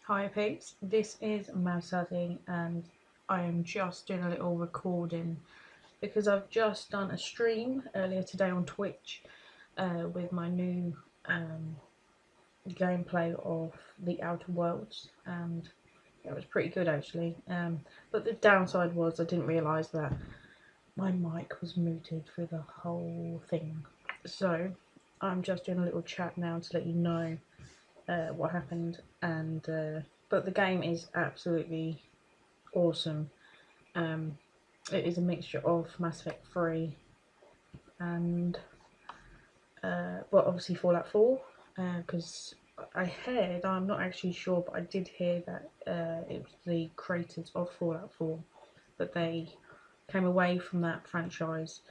Hi peeps, this is Mavsadi and I am just doing a little recording because I've just done a stream earlier today on Twitch with my new gameplay of the Outer Worlds, and it was pretty good actually, but the downside was I didn't realise that my mic was muted through the whole thing. So I'm just doing a little chat now to let you know what happened, and but the game is absolutely awesome. It is a mixture of Mass Effect 3 and well, obviously Fallout 4, because I'm not actually sure, but I did hear that it was the creators of Fallout 4, but they came away from that franchise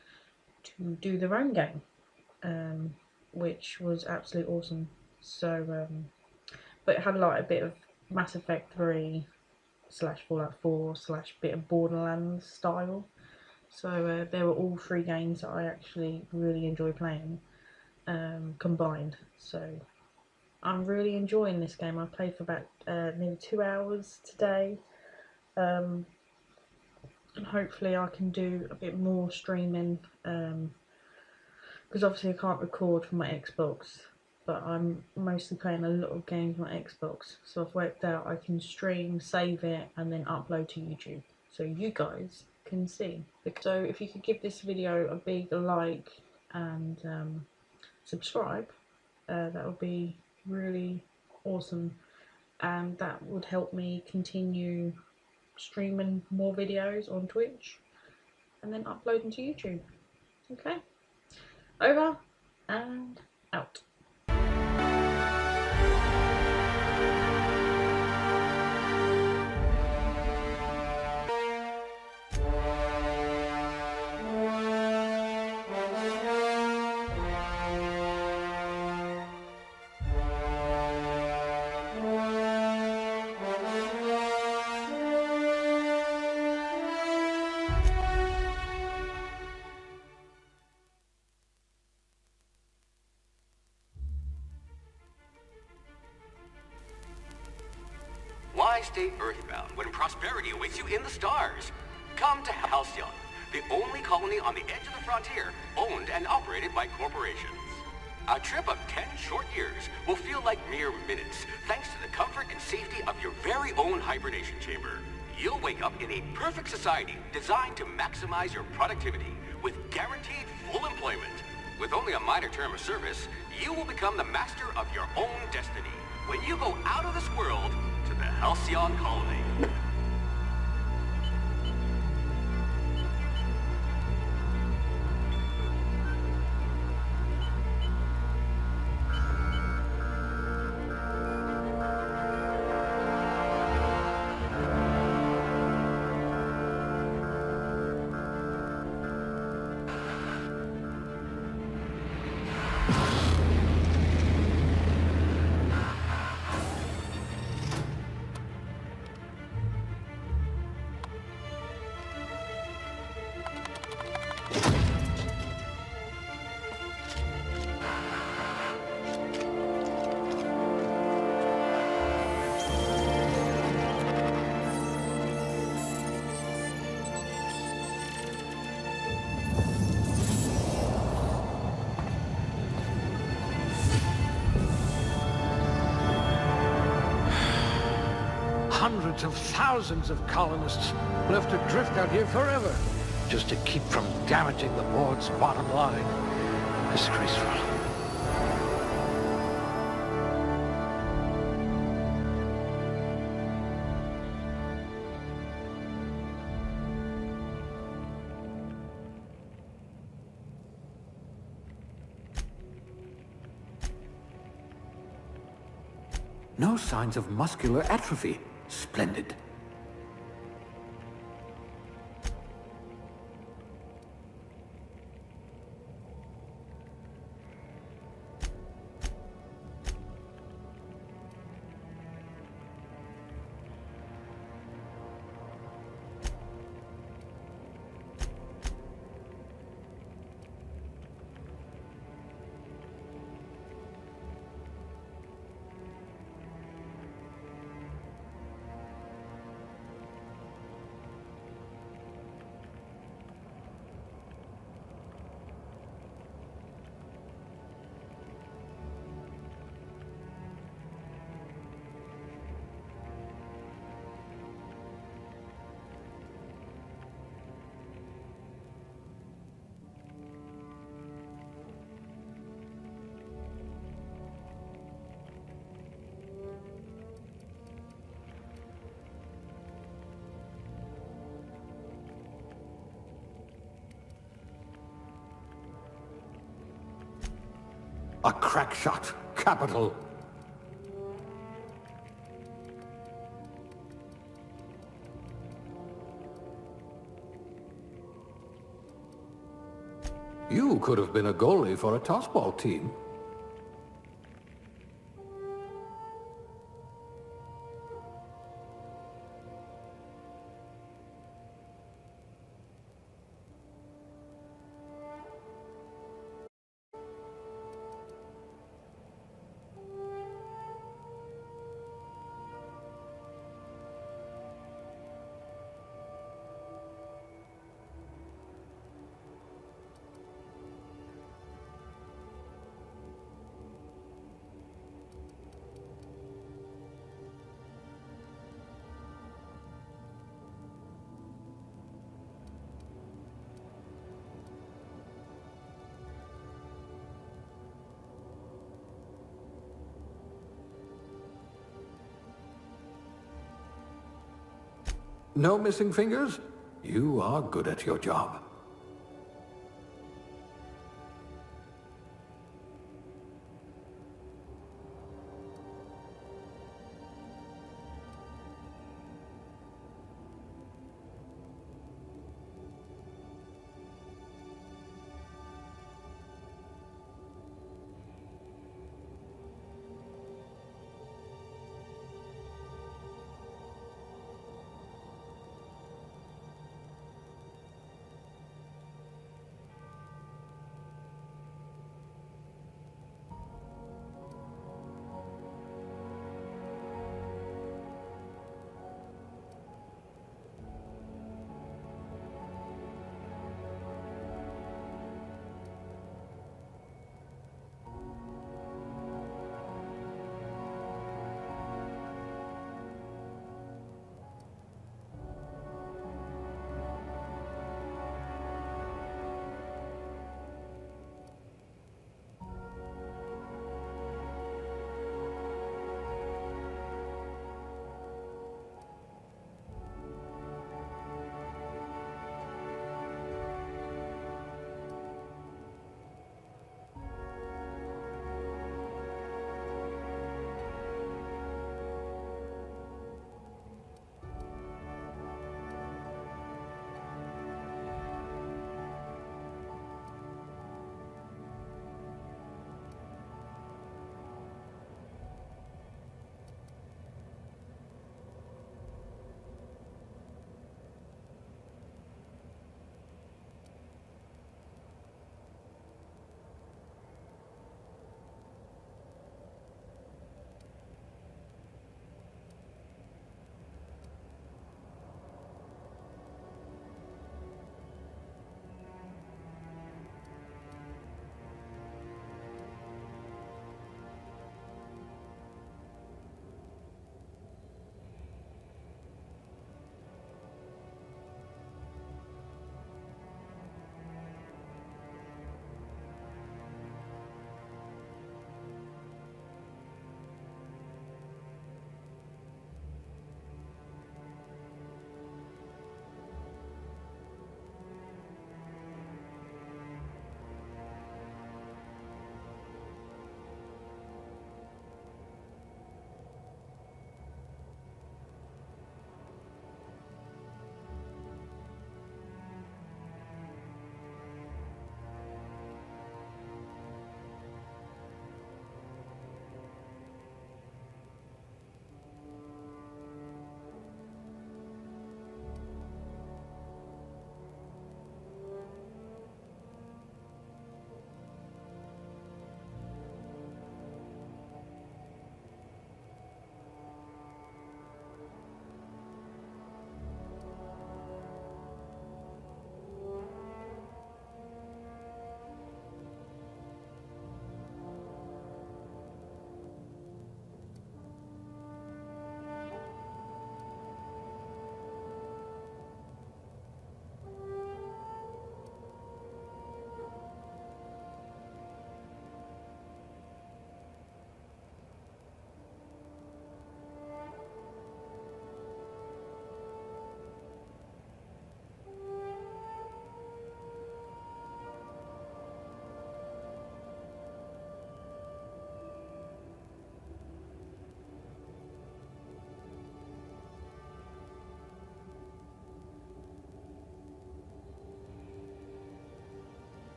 to do their own game, which was absolutely awesome. So but it had like a bit of Mass Effect 3 slash Fallout 4 slash bit of Borderlands style. So there were all three games that I actually really enjoy playing combined. So I'm really enjoying this game. I played for about nearly 2 hours today, and hopefully I can do a bit more streaming, because obviously I can't record from my Xbox, but I'm mostly playing a lot of games on my Xbox, so I've worked out I can stream, save it, and then upload to YouTube, so you guys can see. So if you could give this video a big like and subscribe, that would be really awesome, and that would help me continue streaming more videos on Twitch and then uploading to YouTube. Okay, over and out. Why stay earthbound when prosperity awaits you in the stars? Come to Halcyon, the only colony on the edge of the frontier, owned and operated by corporations. A trip of 10 short years will feel like mere minutes, thanks to the comfort and safety of your very own hibernation chamber. You'll wake up in a perfect society designed to maximize your productivity with guaranteed full employment. With only a minor term of service, you will become the master of your own destiny when you go out of this world to the Halcyon colony. Hundreds of thousands of colonists left adrift out here forever, just to keep from damaging the board's bottom line. Disgraceful. No signs of muscular atrophy. Splendid. A crack shot. Capital. You could have been a goalie for a tossball team. No missing fingers? You are good at your job.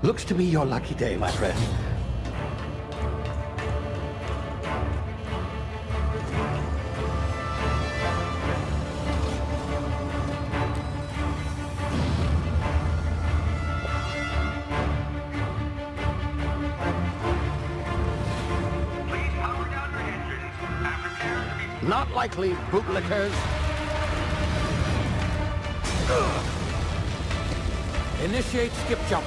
Looks to be your lucky day, my friend. Please power down your engines and prepare to be... Not likely, bootlickers. Initiate skip jump.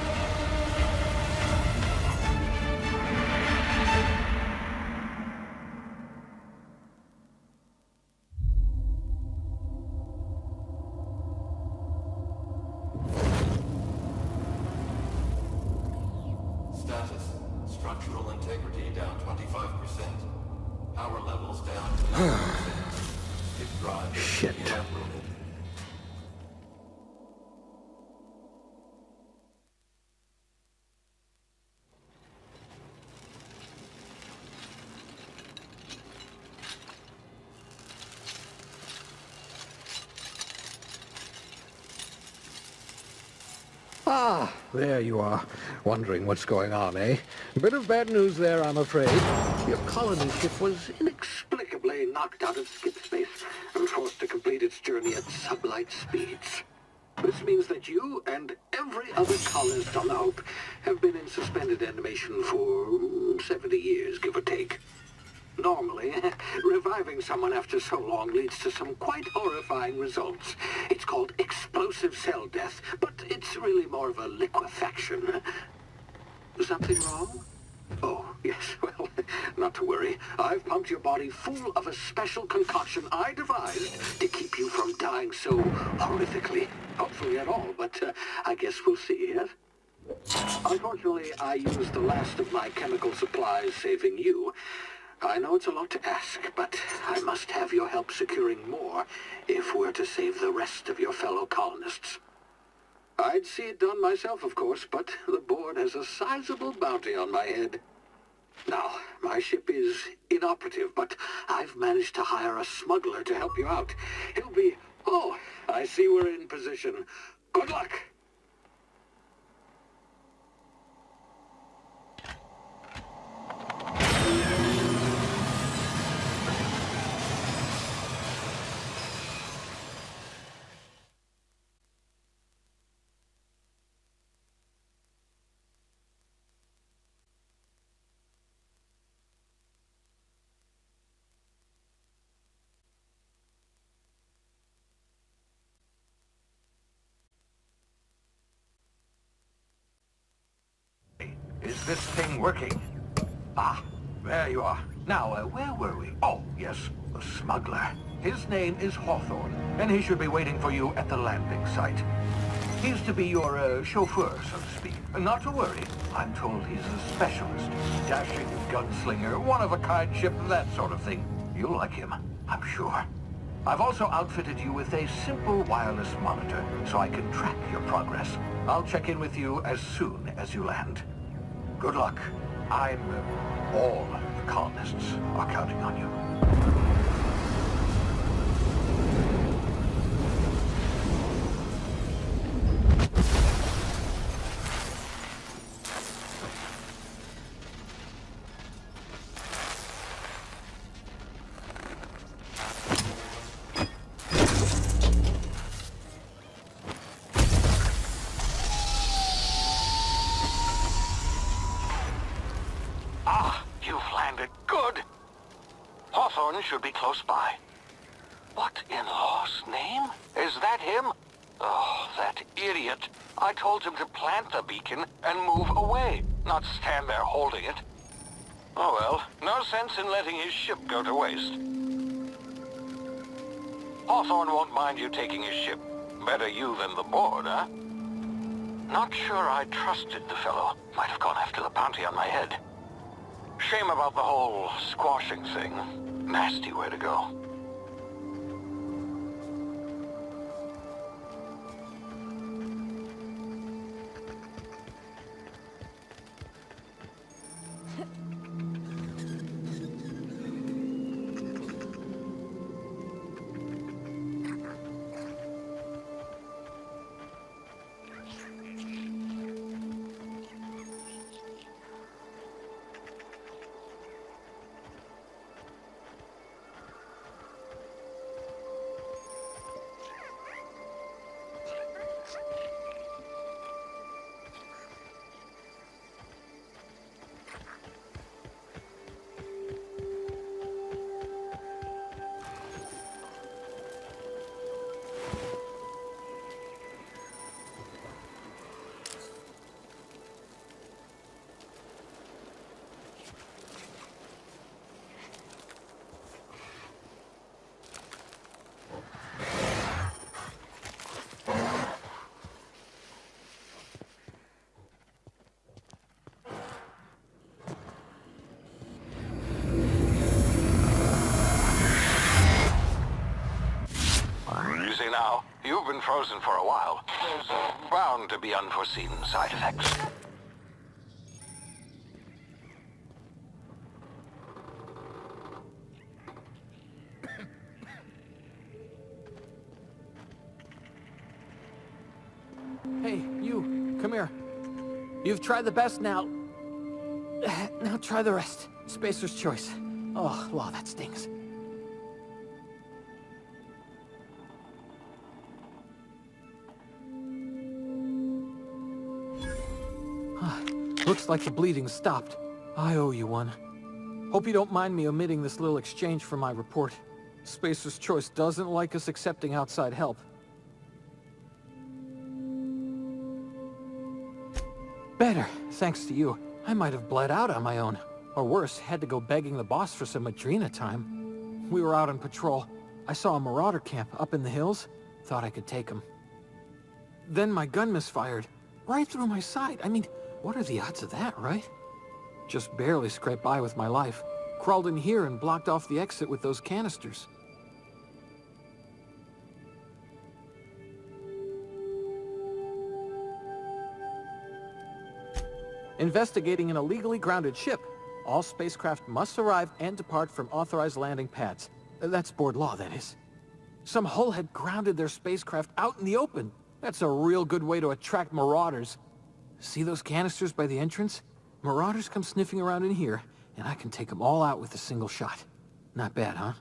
Status. Structural integrity down 25%. Power levels down to 90%. If drive is Shit. uprooted. Ah, there you are. Wondering what's going on, eh? Bit of bad news there, I'm afraid. Your colony ship was Inexplicably knocked out of skip space and forced to complete its journey at sublight speeds. This means that you and every other colonist on the Hope have been in suspended animation for 70 years, give or take. Normally, reviving someone after so long leads to some quite horrifying results. It's called explosive cell death, but it's really more of a liquefaction. Something wrong? Oh, yes, well, not to worry. I've pumped your body full of a special concoction I devised to keep you from dying so horrifically. Hopefully at all, but I guess we'll see, yes? Unfortunately, I used the last of my chemical supplies saving you. I know it's a lot to ask, but I must have your help securing more if we're to save the rest of your fellow colonists. I'd see it done myself, of course, but the board has a sizable bounty on my head. Now, my ship is inoperative, but I've managed to hire a smuggler to help you out. He'll be... Oh, I see we're in position. Good luck! Is this thing working? Ah, there you are. Now, where were we? Oh, yes, the smuggler. His name is Hawthorne, and he should be waiting for you at the landing site. He's to be your chauffeur, so to speak. Not to worry. I'm told he's a specialist. Dashing gunslinger, one-of-a-kind ship, that sort of thing. You'll like him, I'm sure. I've also outfitted you with a simple wireless monitor, so I can track your progress. I'll check in with you as soon as you land. Good luck. All the colonists are counting on you. Should be close by. What in law's name? Is that him? Oh, that idiot. I told him to plant the beacon and move away, not stand there holding it. Oh well, no sense in letting his ship go to waste. Hawthorne won't mind you taking his ship. Better you than the board, huh? Not sure I trusted the fellow. Might have gone after the bounty on my head. Shame about the whole squashing thing. Nasty way to go. You've been frozen for a while. There's bound to be unforeseen side effects. Hey, you, come here. You've tried the best now. Now try the rest. Spacer's choice. Oh, wow, that stings. Looks like the bleeding stopped. I owe you one. Hope you don't mind me omitting this little exchange from my report. Spacer's choice doesn't like us accepting outside help. Better, thanks to you. I might have bled out on my own. Or worse, had to go begging the boss for some Adrena time. We were out on patrol. I saw a marauder camp up in the hills. Thought I could take him. Then my gun misfired. Right through my side. I mean, what are the odds of that, right? Just barely scraped by with my life. Crawled in here and blocked off the exit with those canisters. Investigating an illegally grounded ship. All spacecraft must arrive and depart from authorized landing pads. That's board law, that is. Some hull had grounded their spacecraft out in the open. That's a real good way to attract marauders. See those canisters by the entrance? Marauders come sniffing around in here, and I can take them all out with a single shot. Not bad, huh?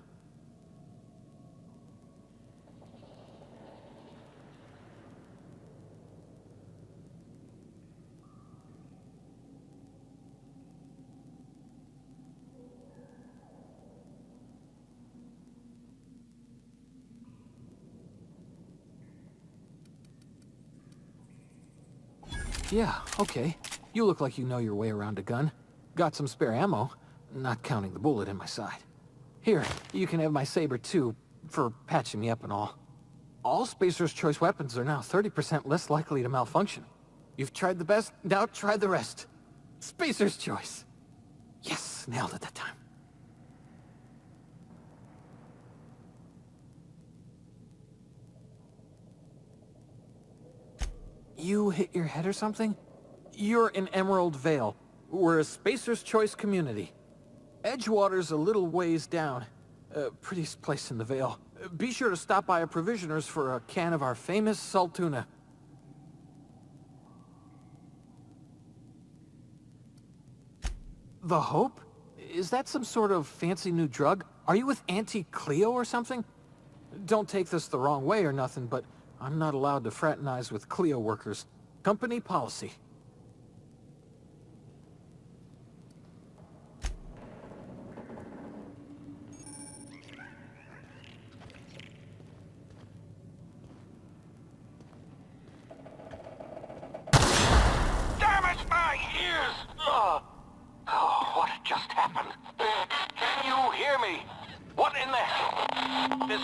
Yeah, okay. You look like you know your way around a gun. Got some spare ammo, not counting the bullet in my side. Here, you can have my saber too, for patching me up and all. All Spacer's Choice weapons are now 30% less likely to malfunction. You've tried the best, now try the rest. Spacer's Choice. Yes, nailed it that time. You hit your head or something? You're in Emerald Vale. We're a Spacer's Choice community. Edgewater's a little ways down. Prettiest place in the Vale. Be sure to stop by a provisioner's for a can of our famous salt tuna. The Hope? Is that some sort of fancy new drug? Are you with Auntie Cleo or something? Don't take this the wrong way or nothing, but I'm not allowed to fraternize with Cleo workers. Company policy. Damn it, my ears! Oh, what just happened? Can you hear me? What in the hell? This...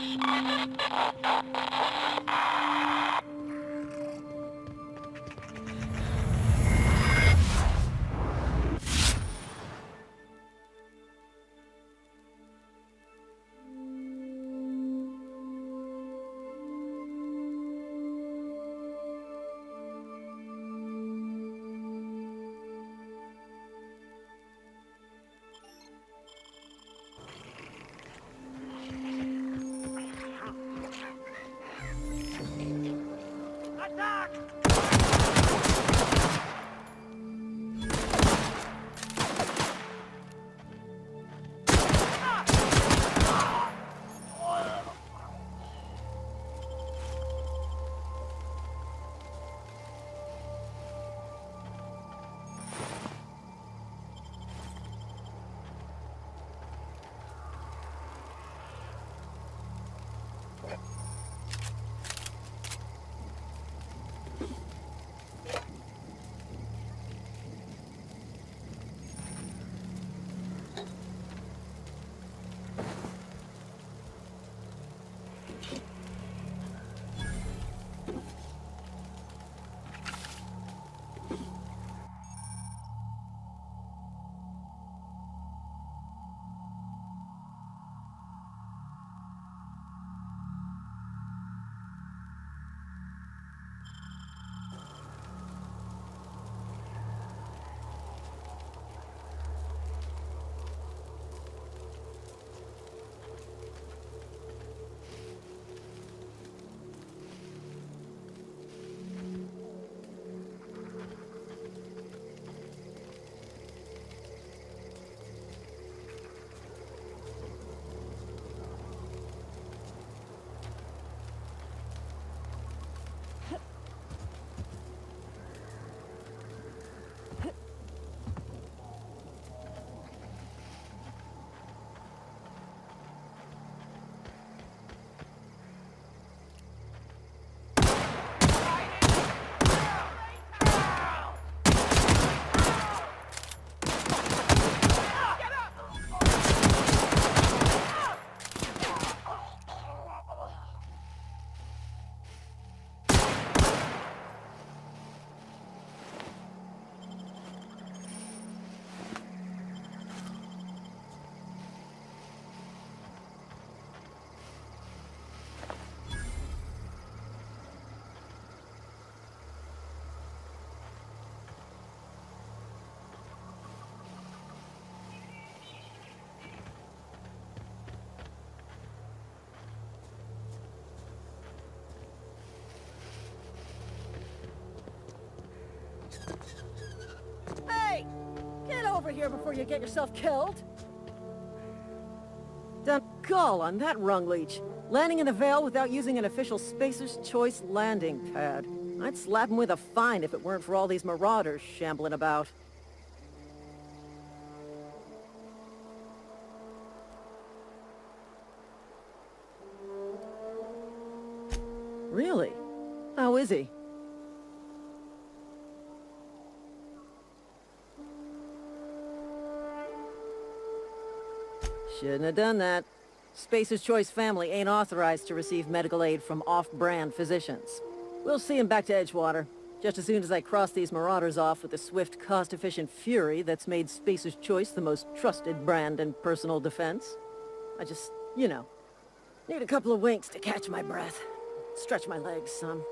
over here before you get yourself killed. Gall on that rung leech. Landing in the Vale without using an official Spacer's Choice landing pad. I'd slap him with a fine if it weren't for all these marauders shambling about. Really? How is he? Shouldn't have done that. Spacer's Choice family ain't authorized to receive medical aid from off-brand physicians. We'll see him back to Edgewater, just as soon as I cross these marauders off with the swift, cost-efficient fury that's made Spacer's Choice the most trusted brand in personal defense. I just, you know, need a couple of winks to catch my breath. Stretch my legs some.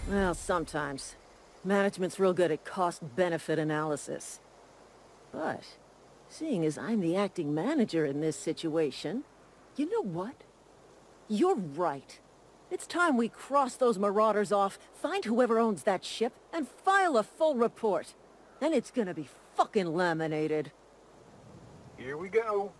Well, sometimes. Management's real good at cost-benefit analysis. But, seeing as I'm the acting manager in this situation, you know what? You're right. It's time we cross those marauders off, find whoever owns that ship, and file a full report. Then it's gonna be fucking laminated. Here we go.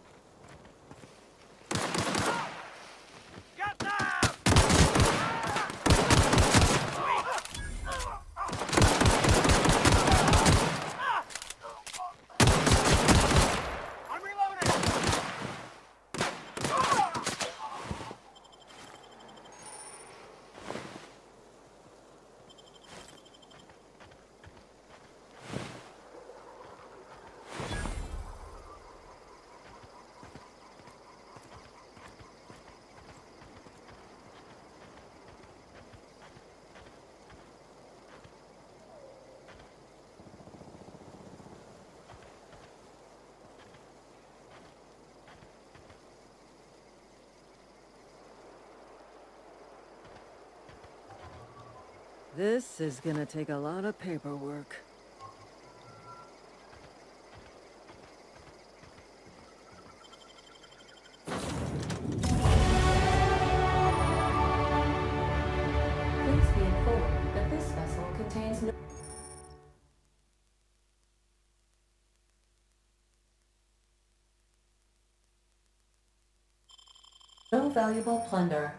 This is gonna take a lot of paperwork. Please be informed that this vessel contains no valuable plunder.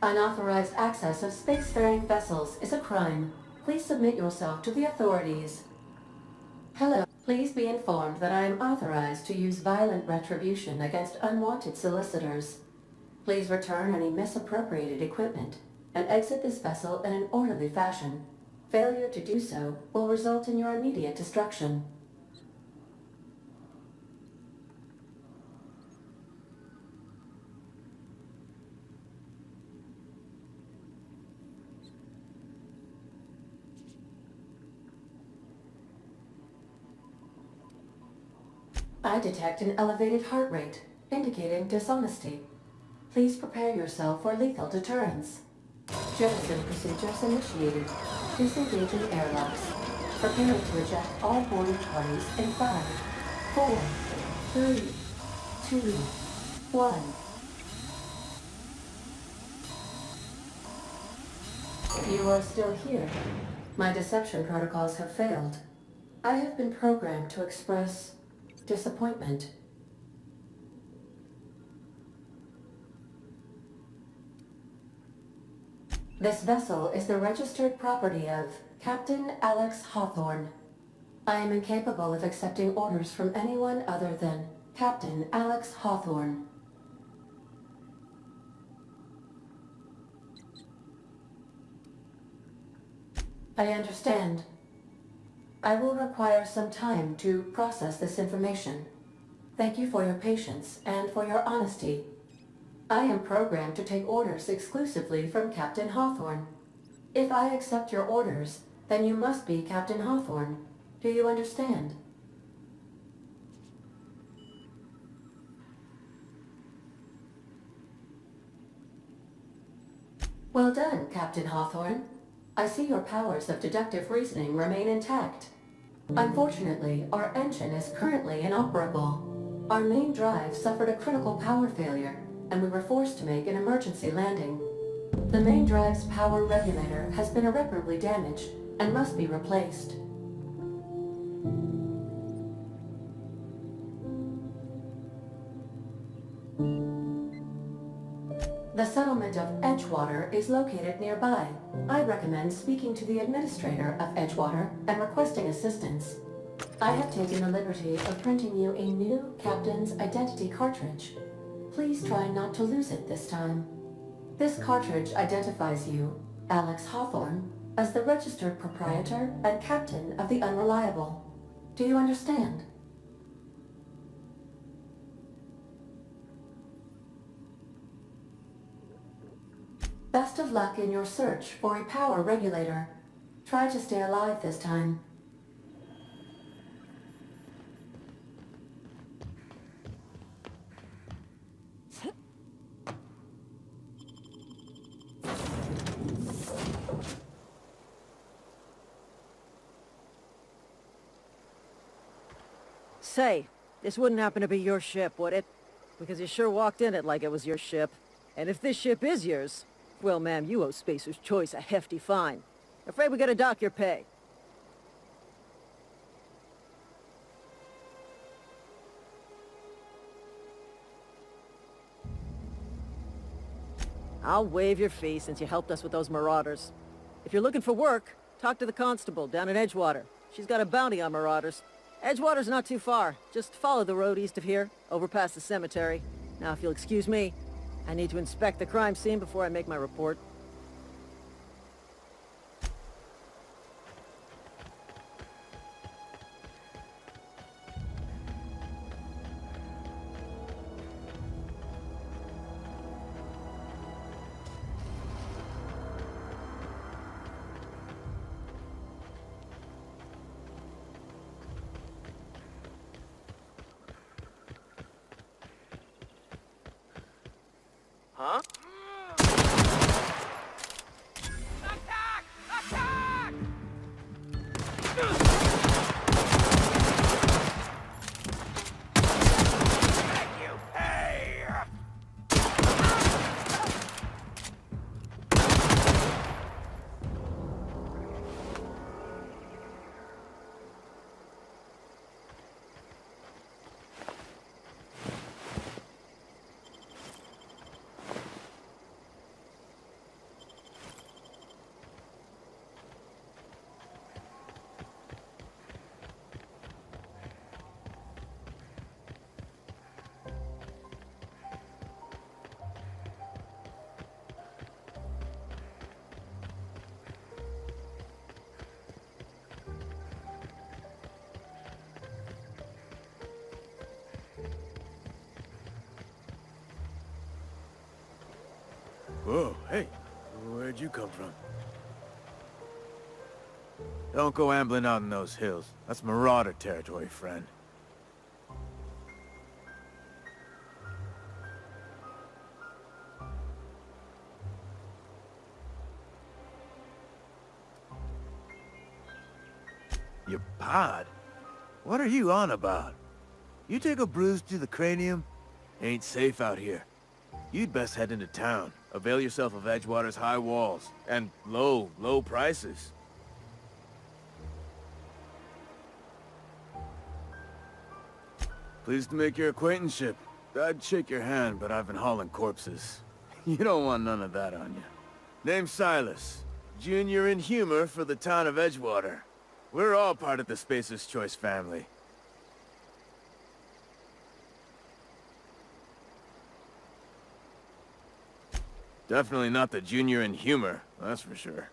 Unauthorized access of spacefaring vessels is a crime. Please submit yourself to the authorities. Hello. Please be informed that I am authorized to use violent retribution against unwanted solicitors. Please return any misappropriated equipment and exit this vessel in an orderly fashion. Failure to do so will result in your immediate destruction. I detect an elevated heart rate, indicating dishonesty. Please prepare yourself for lethal deterrence. Jettison procedures initiated. Disengaging airlocks. Preparing to eject all boarding parties in 5, 4, 3, 2, 1. You are still here. My deception protocols have failed. I have been programmed to express disappointment. This vessel is the registered property of Captain Alex Hawthorne. I am incapable of accepting orders from anyone other than Captain Alex Hawthorne. I understand. I will require some time to process this information. Thank you for your patience and for your honesty. I am programmed to take orders exclusively from Captain Hawthorne. If I accept your orders, then you must be Captain Hawthorne. Do you understand? Well done, Captain Hawthorne. I see your powers of deductive reasoning remain intact. Unfortunately, our engine is currently inoperable. Our main drive suffered a critical power failure, and we were forced to make an emergency landing. The main drive's power regulator has been irreparably damaged and must be replaced. The settlement of Edgewater is located nearby. I recommend speaking to the administrator of Edgewater and requesting assistance. I have taken the liberty of printing you a new captain's identity cartridge. Please try not to lose it this time. This cartridge identifies you, Alex Hawthorne, as the registered proprietor and captain of the Unreliable. Do you understand? Best of luck in your search for a power regulator. Try to stay alive this time. Say, this wouldn't happen to be your ship, would it? Because you sure walked in it like it was your ship. And if this ship is yours, well, ma'am, you owe Spacer's Choice a hefty fine. Afraid we gotta dock your pay. I'll waive your fee since you helped us with those marauders. If you're looking for work, talk to the constable down at Edgewater. She's got a bounty on marauders. Edgewater's not too far. Just follow the road east of here, over past the cemetery. Now, if you'll excuse me, I need to inspect the crime scene before I make my report. Huh? Attack! Attack! Thank you, hey! Whoa, hey, where'd you come from? Don't go ambling out in those hills. That's marauder territory, friend. Your pod? What are you on about? You take a bruise to the cranium? Ain't safe out here. You'd best head into town. Avail yourself of Edgewater's high walls, and low prices. Pleased to make your acquaintanceship. I'd shake your hand, but I've been hauling corpses. You don't want none of that on you. Name's Silas. Junior in humor for the town of Edgewater. We're all part of the Spacer's Choice family. Definitely not the junior in humor, that's for sure.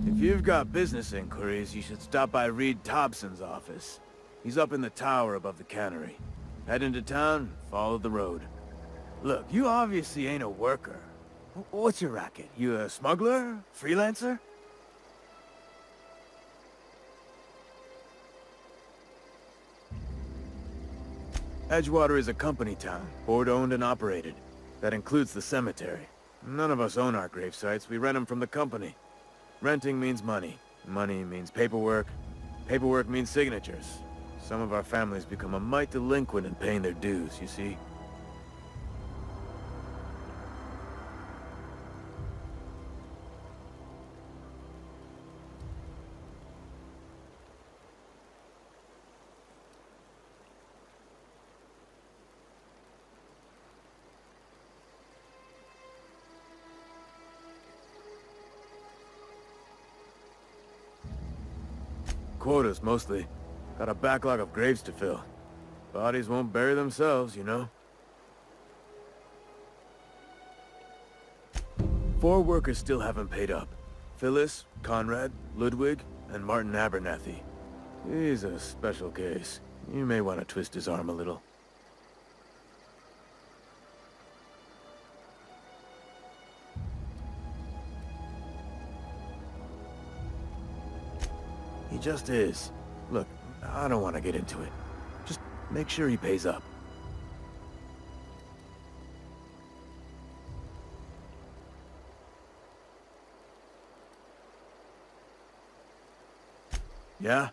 If you've got business inquiries, you should stop by Reed Thompson's office. He's up in the tower above the cannery. Head into town, follow the road. Look, you obviously ain't a worker. What's your racket? You a smuggler? Freelancer? Edgewater is a company town, board-owned and operated. That includes the cemetery. None of us own our grave sites, we rent them from the company. Renting means money. Money means paperwork. Paperwork means signatures. Some of our families become a mite delinquent in paying their dues, you see? Quotas, mostly. Got a backlog of graves to fill. Bodies won't bury themselves, you know? 4 workers still haven't paid up. Phyllis, Conrad, Ludwig, and Martin Abernathy. He's a special case. You may want to twist his arm a little. He just is. Look, I don't want to get into it. Just make sure he pays up. Yeah?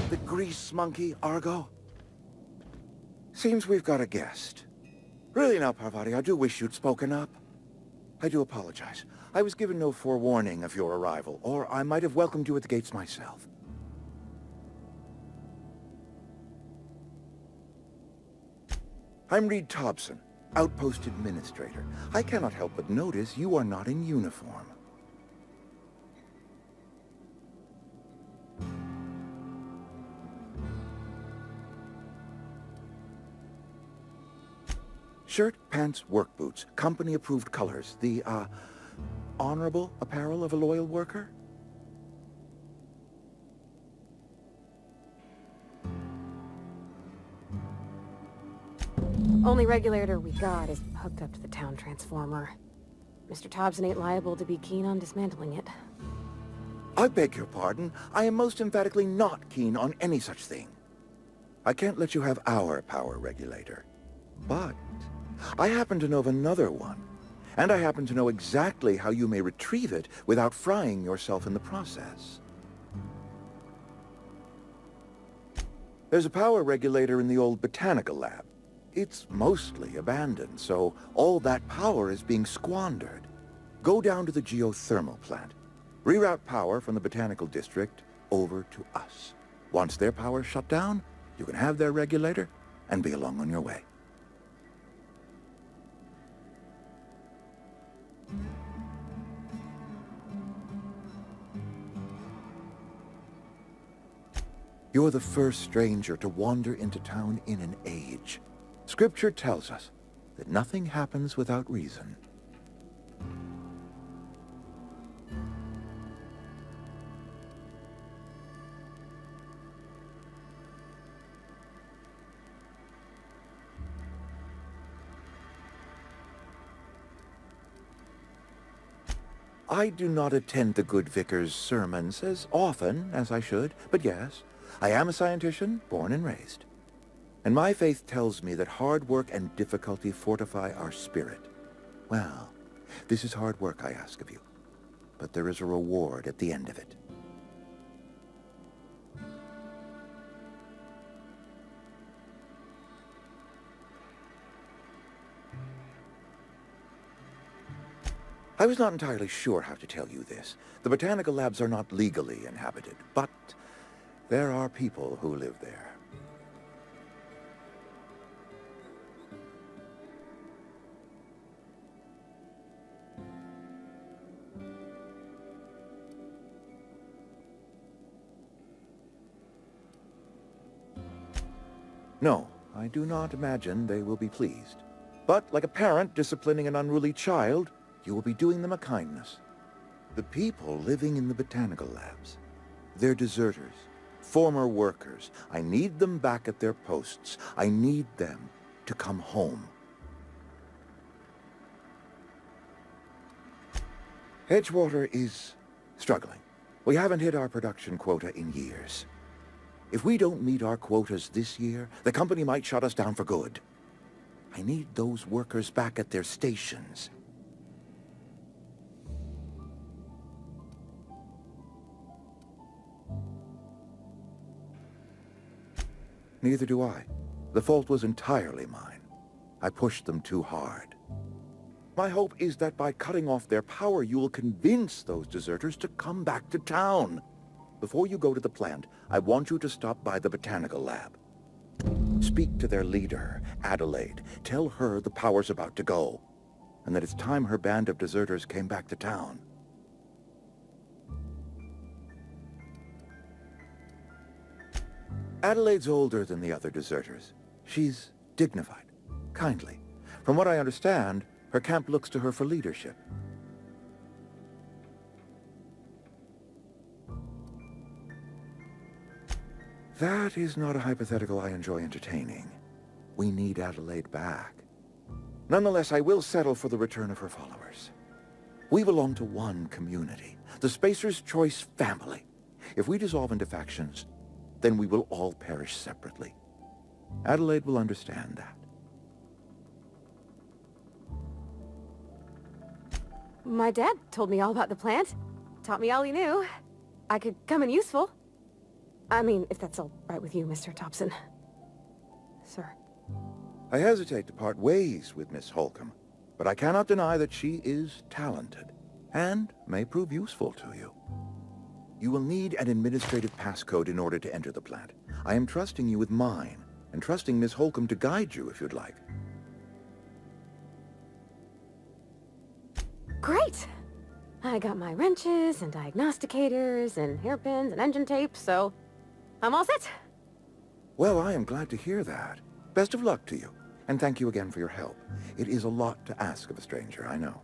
The grease monkey, Argo? Seems we've got a guest. Really now, Parvati, I do wish you'd spoken up. I do apologize. I was given no forewarning of your arrival, or I might have welcomed you at the gates myself. I'm Reed Thompson, Outpost Administrator. I cannot help but notice you are not in uniform. Shirt, pants, work boots, company-approved colors. The, honorable apparel of a loyal worker? Only regulator we got is hooked up to the town transformer. Mr. Thompson ain't liable to be keen on dismantling it. I beg your pardon. I am most emphatically not keen on any such thing. I can't let you have our power regulator. But I happen to know of another one. And I happen to know exactly how you may retrieve it without frying yourself in the process. There's a power regulator in the old botanical lab. It's mostly abandoned, so all that power is being squandered. Go down to the geothermal plant. Reroute power from the botanical district over to us. Once their power's shut down, you can have their regulator and be along on your way. You're the first stranger to wander into town in an age. Scripture tells us that nothing happens without reason. I do not attend the good vicar's sermons as often as I should, but yes, I am a scientician, born and raised. And my faith tells me that hard work and difficulty fortify our spirit. Well, this is hard work I ask of you, but there is a reward at the end of it. I was not entirely sure how to tell you this. The botanical labs are not legally inhabited, but there are people who live there. No, I do not imagine they will be pleased. But like a parent disciplining an unruly child, you will be doing them a kindness. The people living in the botanical labs, they're deserters, former workers. I need them back at their posts. I need them to come home. Edgewater is struggling. We haven't hit our production quota in years. If we don't meet our quotas this year, the company might shut us down for good. I need those workers back at their stations. Neither do I. The fault was entirely mine. I pushed them too hard. My hope is that by cutting off their power, you will convince those deserters to come back to town. Before you go to the plant, I want you to stop by the botanical lab. Speak to their leader, Adelaide. Tell her the power's about to go, and that it's time her band of deserters came back to town. Adelaide's older than the other deserters. She's dignified, kindly. From what I understand, her camp looks to her for leadership. That is not a hypothetical I enjoy entertaining. We need Adelaide back. Nonetheless, I will settle for the return of her followers. We belong to one community, the Spacer's Choice family. If we dissolve into factions, then we will all perish separately. Adelaide will understand that. My dad told me all about the plant. Taught me all he knew. I could come in useful. I mean, if that's all right with you, Mr. Thompson. Sir. I hesitate to part ways with Miss Holcomb, but I cannot deny that she is talented, and may prove useful to you. You will need an administrative passcode in order to enter the plant. I am trusting you with mine, and trusting Miss Holcomb to guide you if you'd like. Great! I got my wrenches and diagnosticators and hairpins and engine tape, so I'm all set. Well, I am glad to hear that. Best of luck to you, and thank you again for your help. It is a lot to ask of a stranger, I know.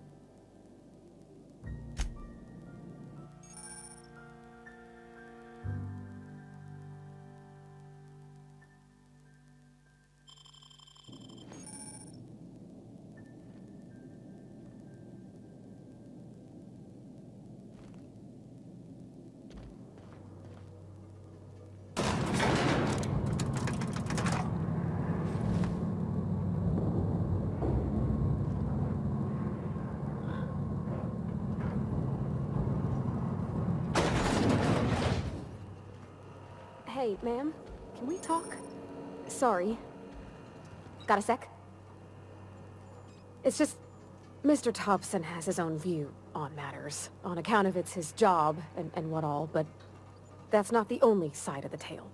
Hey, ma'am, can we talk? Sorry. Got a sec? It's just, Mr. Thompson has his own view on matters, on account of it's his job and what all, but that's not the only side of the tale.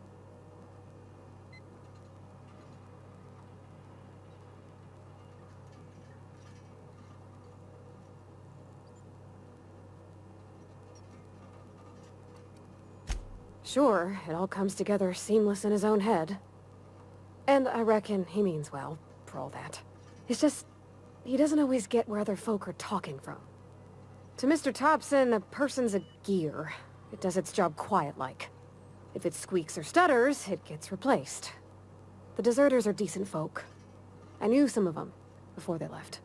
Sure, it all comes together seamless in his own head. And I reckon he means well, for all that. It's just, he doesn't always get where other folk are talking from. To Mr. Thompson, a person's a gear. It does its job quiet-like. If it squeaks or stutters, it gets replaced. The deserters are decent folk. I knew some of them before they left.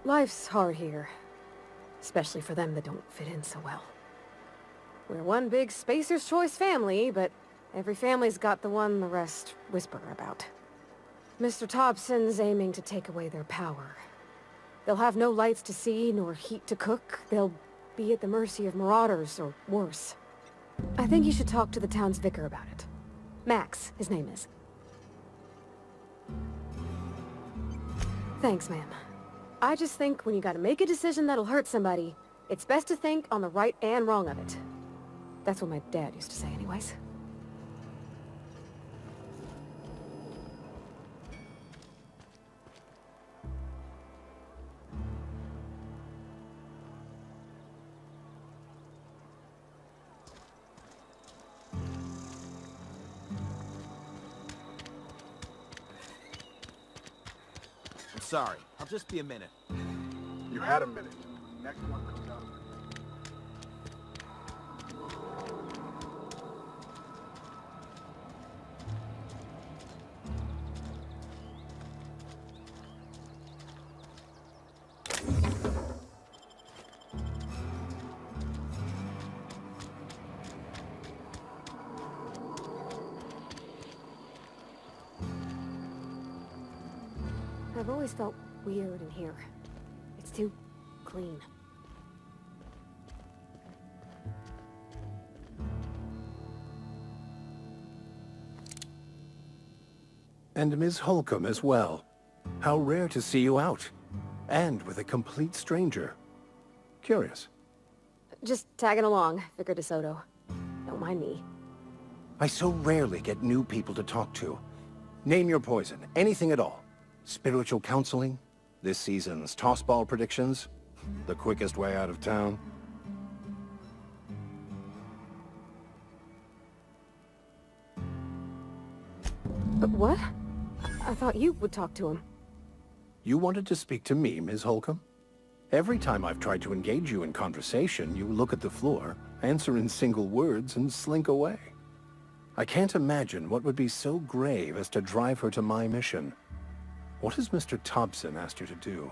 Life's hard here, especially for them that don't fit in so well. We're one big Spacer's Choice family, but every family's got the one the rest whisper about. Mr. Thompson's aiming to take away their power. They'll have no lights to see, nor heat to cook. They'll be at the mercy of marauders, or worse. I think you should talk to the town's vicar about it. Max, his name is. Thanks, ma'am. I just think when you gotta make a decision that'll hurt somebody, it's best to think on the right and wrong of it. That's what my dad used to say anyways. I'm sorry. I'll just be a minute. You had a minute. Next one comes up. I've always felt weird in here. It's too clean. And Ms. Holcomb as well. How rare to see you out. And with a complete stranger. Curious. Just tagging along, Vicar DeSoto. Don't mind me. I so rarely get new people to talk to. Name your poison, anything at all. Spiritual counseling, this season's tossball predictions, the quickest way out of town. But what? I thought you would talk to him. You wanted to speak to me, Ms. Holcomb? Every time I've tried to engage you in conversation, you look at the floor, answer in single words, and slink away. I can't imagine what would be so grave as to drive her to my mission. What has Mr. Thompson asked you to do?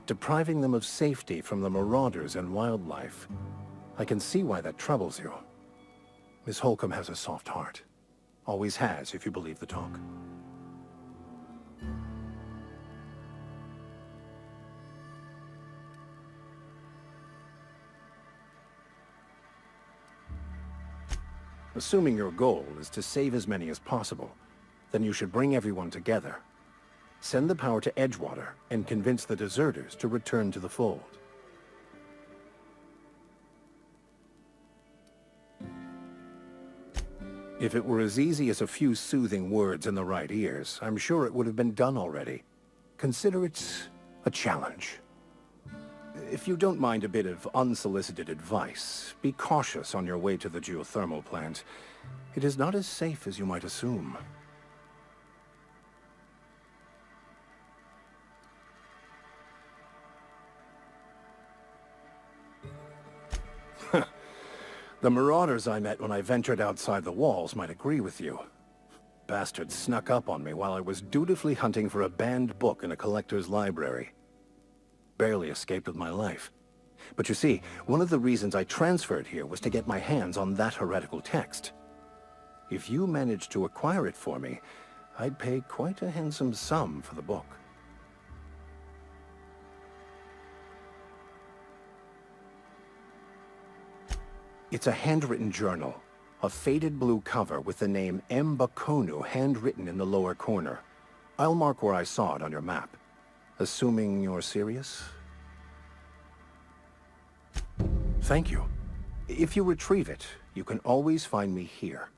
Depriving them of safety from the marauders and wildlife. I can see why that troubles you. Miss Holcomb has a soft heart. Always has, if you believe the talk. Assuming your goal is to save as many as possible, then you should bring everyone together. Send the power to Edgewater and convince the deserters to return to the fold. If it were as easy as a few soothing words in the right ears, I'm sure it would have been done already. Consider it a challenge. If you don't mind a bit of unsolicited advice, be cautious on your way to the geothermal plant. It is not as safe as you might assume. The marauders I met when I ventured outside the walls might agree with you. Bastards snuck up on me while I was dutifully hunting for a banned book in a collector's library. Barely escaped with my life. But you see, one of the reasons I transferred here was to get my hands on that heretical text. If you managed to acquire it for me, I'd pay quite a handsome sum for the book. It's a handwritten journal, a faded blue cover with the name M. Bakonu handwritten in the lower corner. I'll mark where I saw it on your map. Assuming you're serious? Thank you. If you retrieve it, you can always find me here.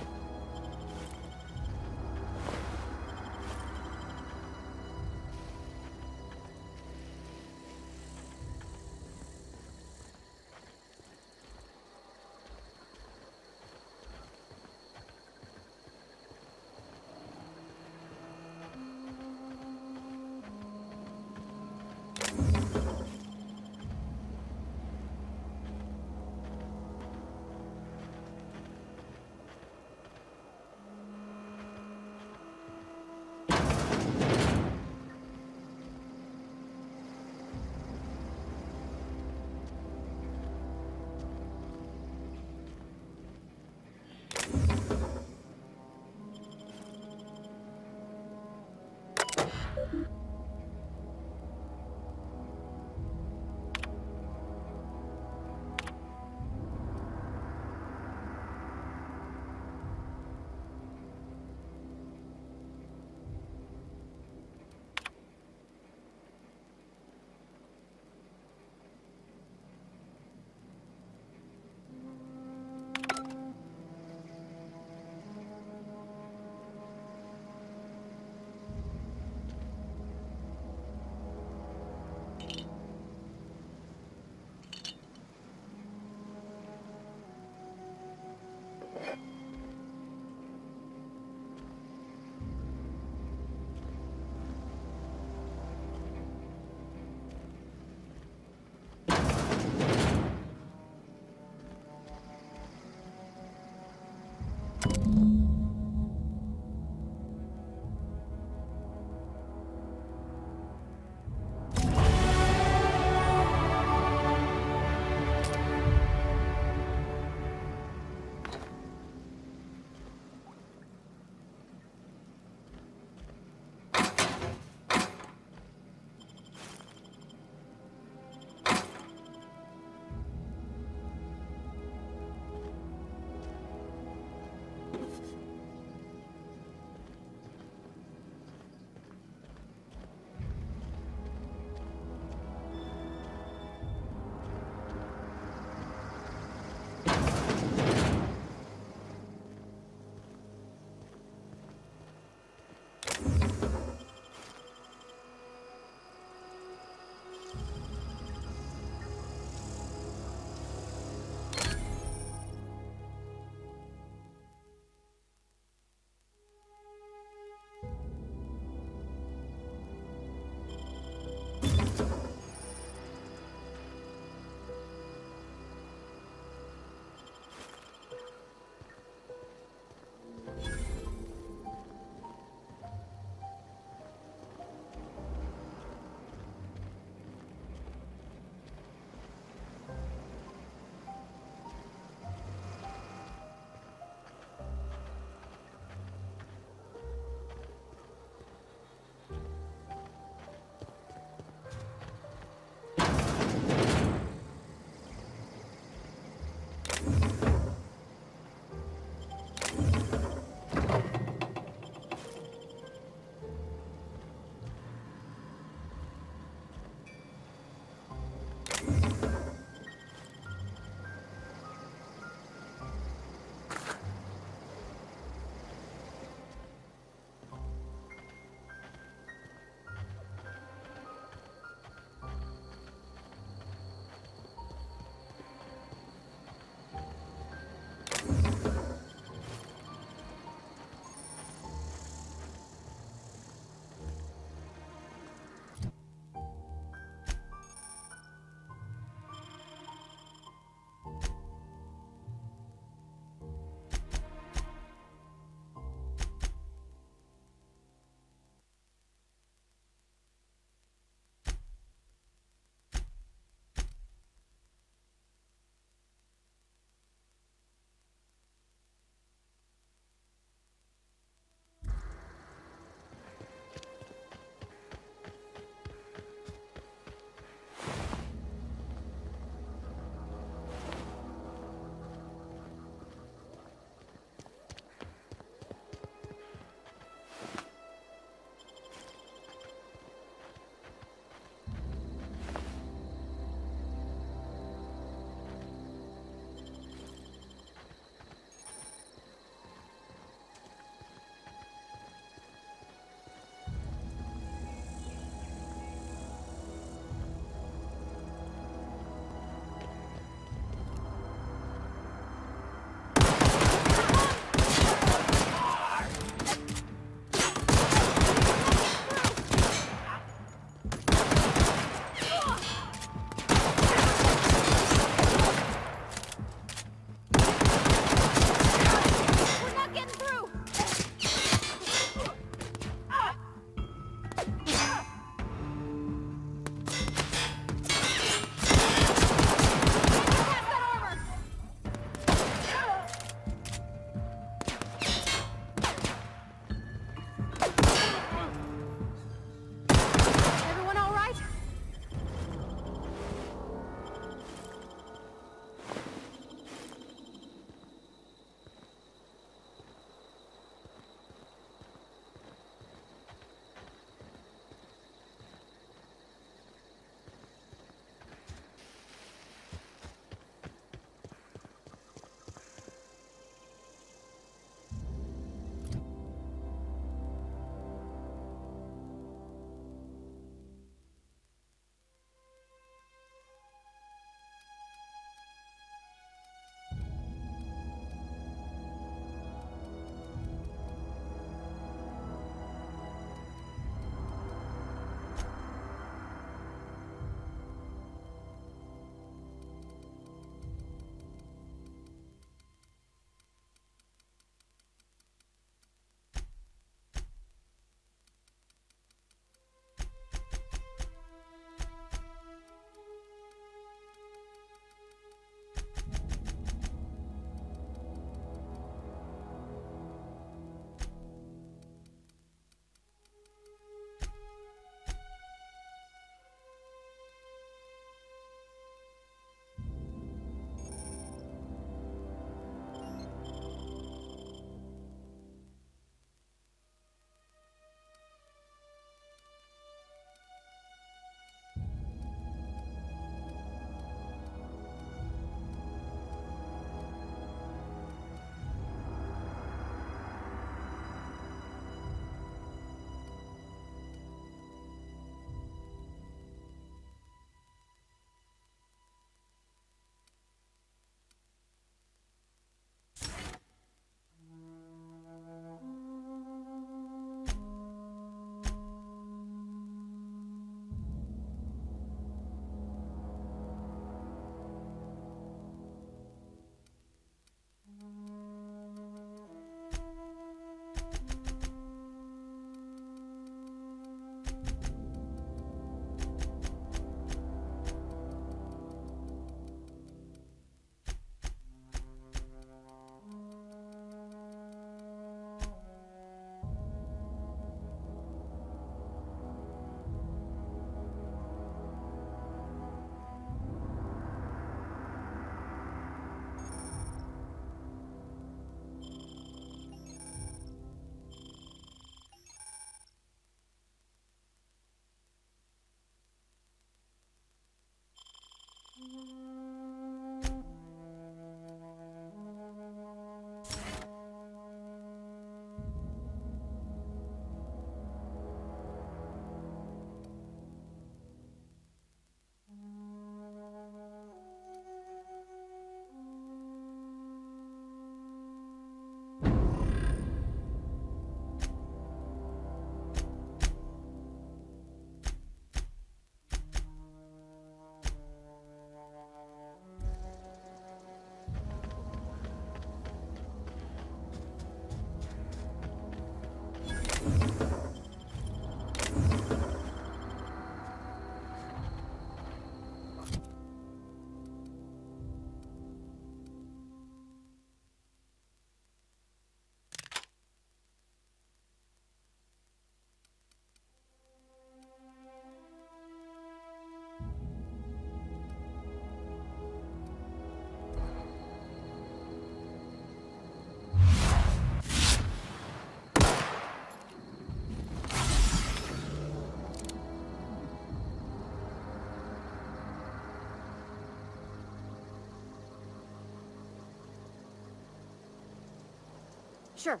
Sure.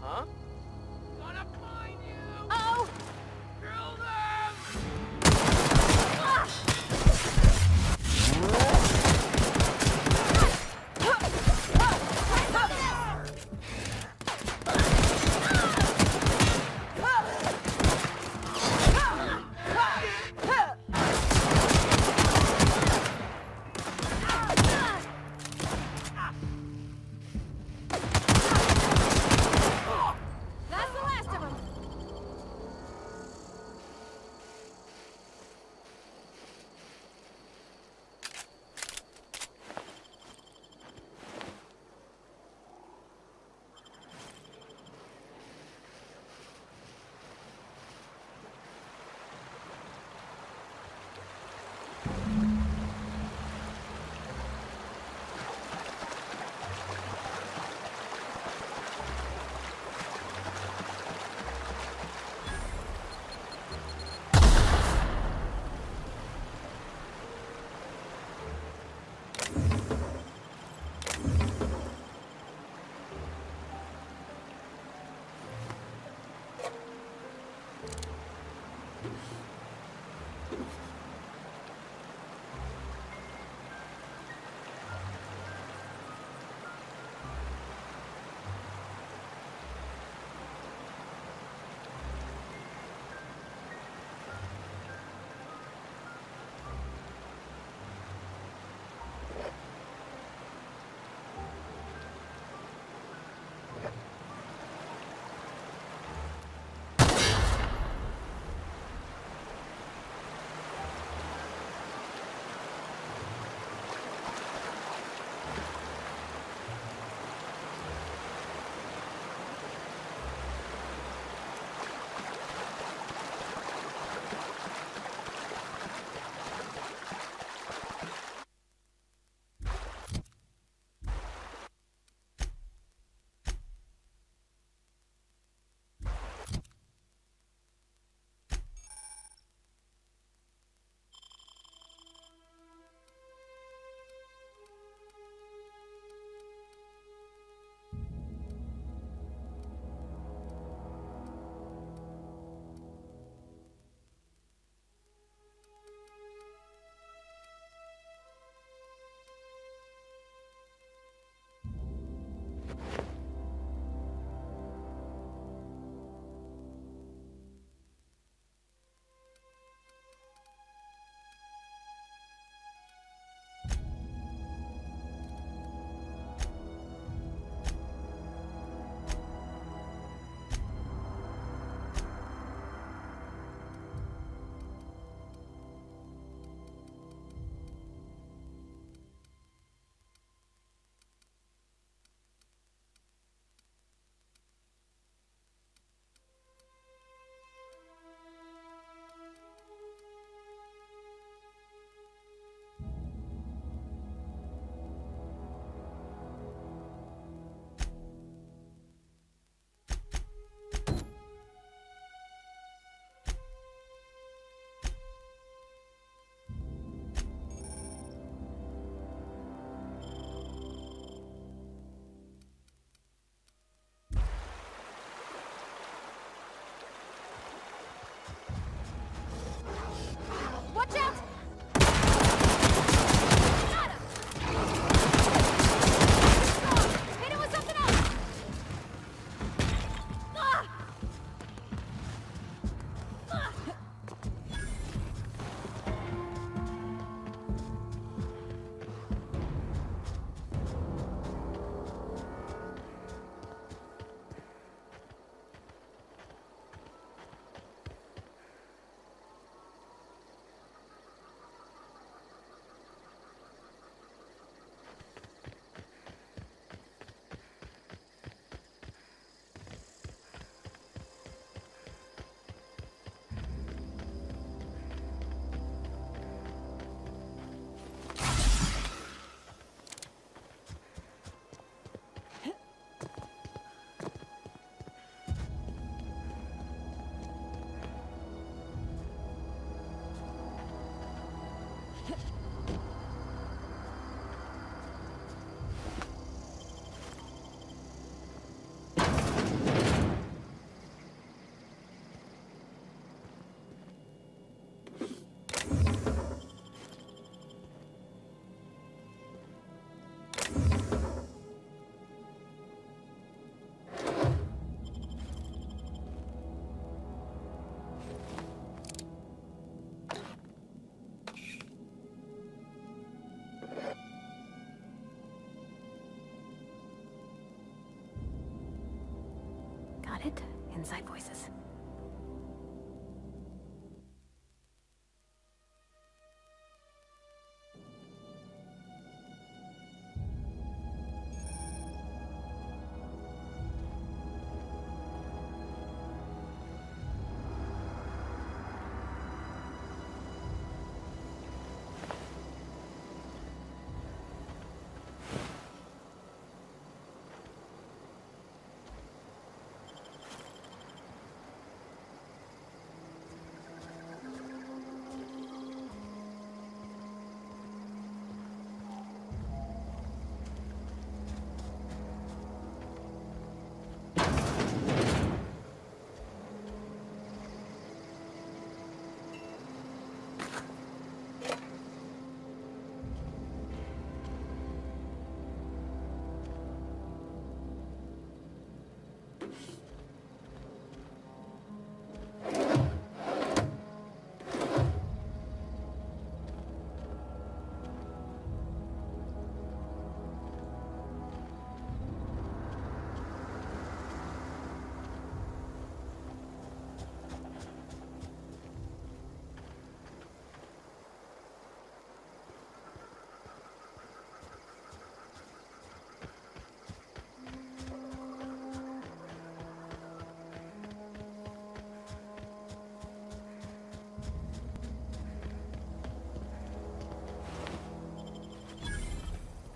Huh? Gonna find you! Oh! Kill them! Got it? Inside voices.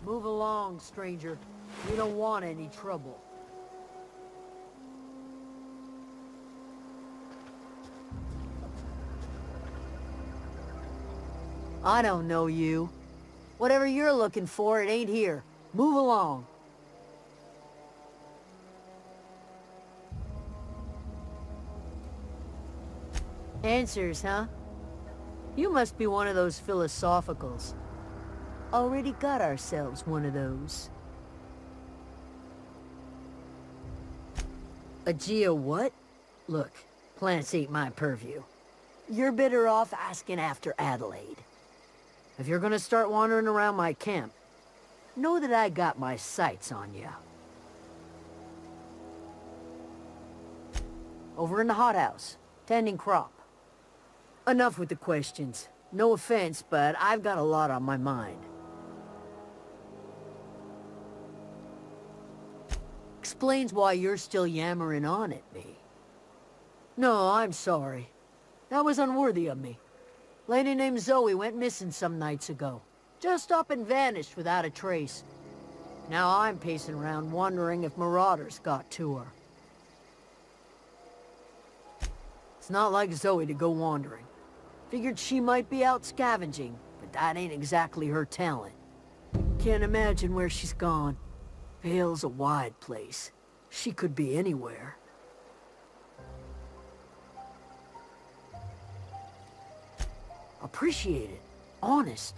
Move along, stranger. We don't want any trouble. I don't know you. Whatever you're looking for, it ain't here. Move along. Answers, huh? You must be one of those philosophicals. Already got ourselves one of those. A geo what? Look, plants ain't my purview. You're better off asking after Adelaide. If you're gonna start wandering around my camp, know that I got my sights on you. Over in the hothouse, tending crop. Enough with the questions. No offense, but I've got a lot on my mind. Explains why you're still yammering on at me. No, I'm sorry. That was unworthy of me. Lady named Zoe went missing some nights ago. Just up and vanished without a trace. Now I'm pacing around wondering if marauders got to her. It's not like Zoe to go wandering. Figured she might be out scavenging, but that ain't exactly her talent. Can't imagine where she's gone. Vale's a wide place. She could be anywhere. Appreciate it. Honest.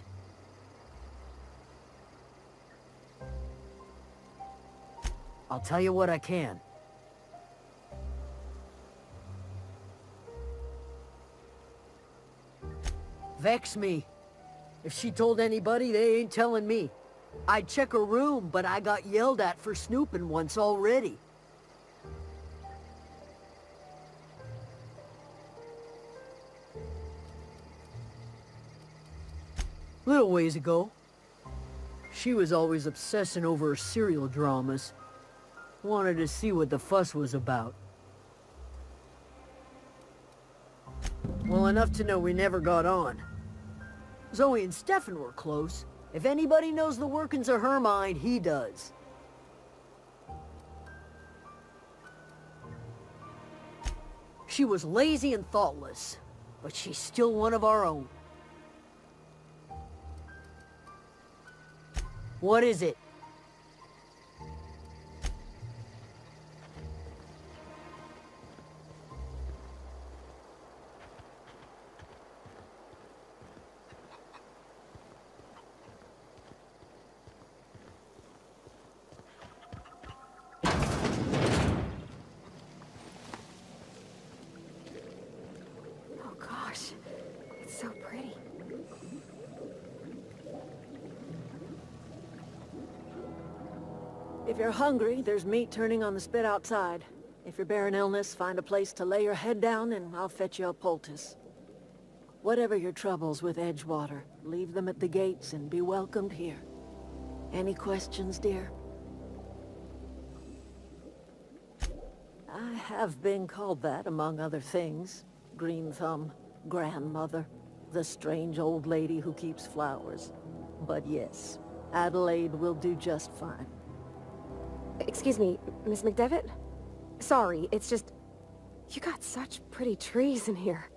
I'll tell you what I can. Vex me. If she told anybody, they ain't telling me. I'd check her room, but I got yelled at for snooping once already. Little ways ago, she was always obsessing over her serial dramas. Wanted to see what the fuss was about. Well, enough to know we never got on. Zoe and Stefan were close. If anybody knows the workings of her mind, he does. She was lazy and thoughtless, but she's still one of our own. What is it? Oh gosh, it's so pretty. If you're hungry, there's meat turning on the spit outside. If you're bearing illness, find a place to lay your head down and I'll fetch you a poultice. Whatever your troubles with Edgewater, leave them at the gates and be welcomed here. Any questions, dear? I have been called that, among other things. Green Thumb, grandmother, the strange old lady who keeps flowers. But yes, Adelaide will do just fine. Excuse me, Miss McDevitt? Sorry, it's just... You got such pretty trees in here.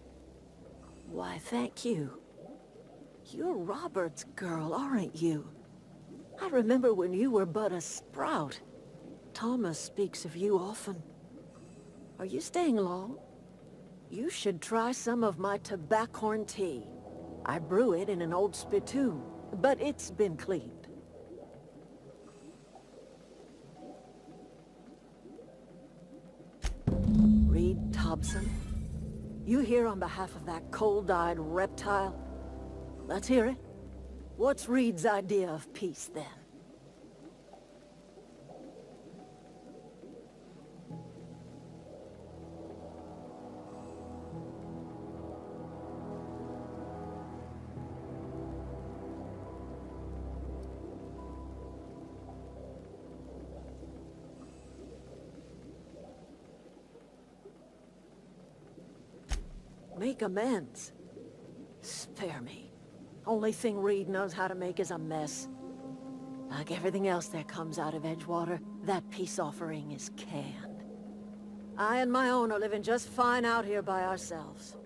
Why, thank you. You're Robert's girl, aren't you? I remember when you were but a sprout. Thomas speaks of you often. Are you staying long? You should try some of my tobaccorn tea. I brew it in an old spittoon, but it's been cleaned. Reed Thompson? You here on behalf of that cold-eyed reptile? Let's hear it. What's Reed's idea of peace, then? Make amends. Spare me. Only thing Reed knows how to make is a mess. Like everything else that comes out of Edgewater, that peace offering is canned. I and my own are living just fine out here by ourselves.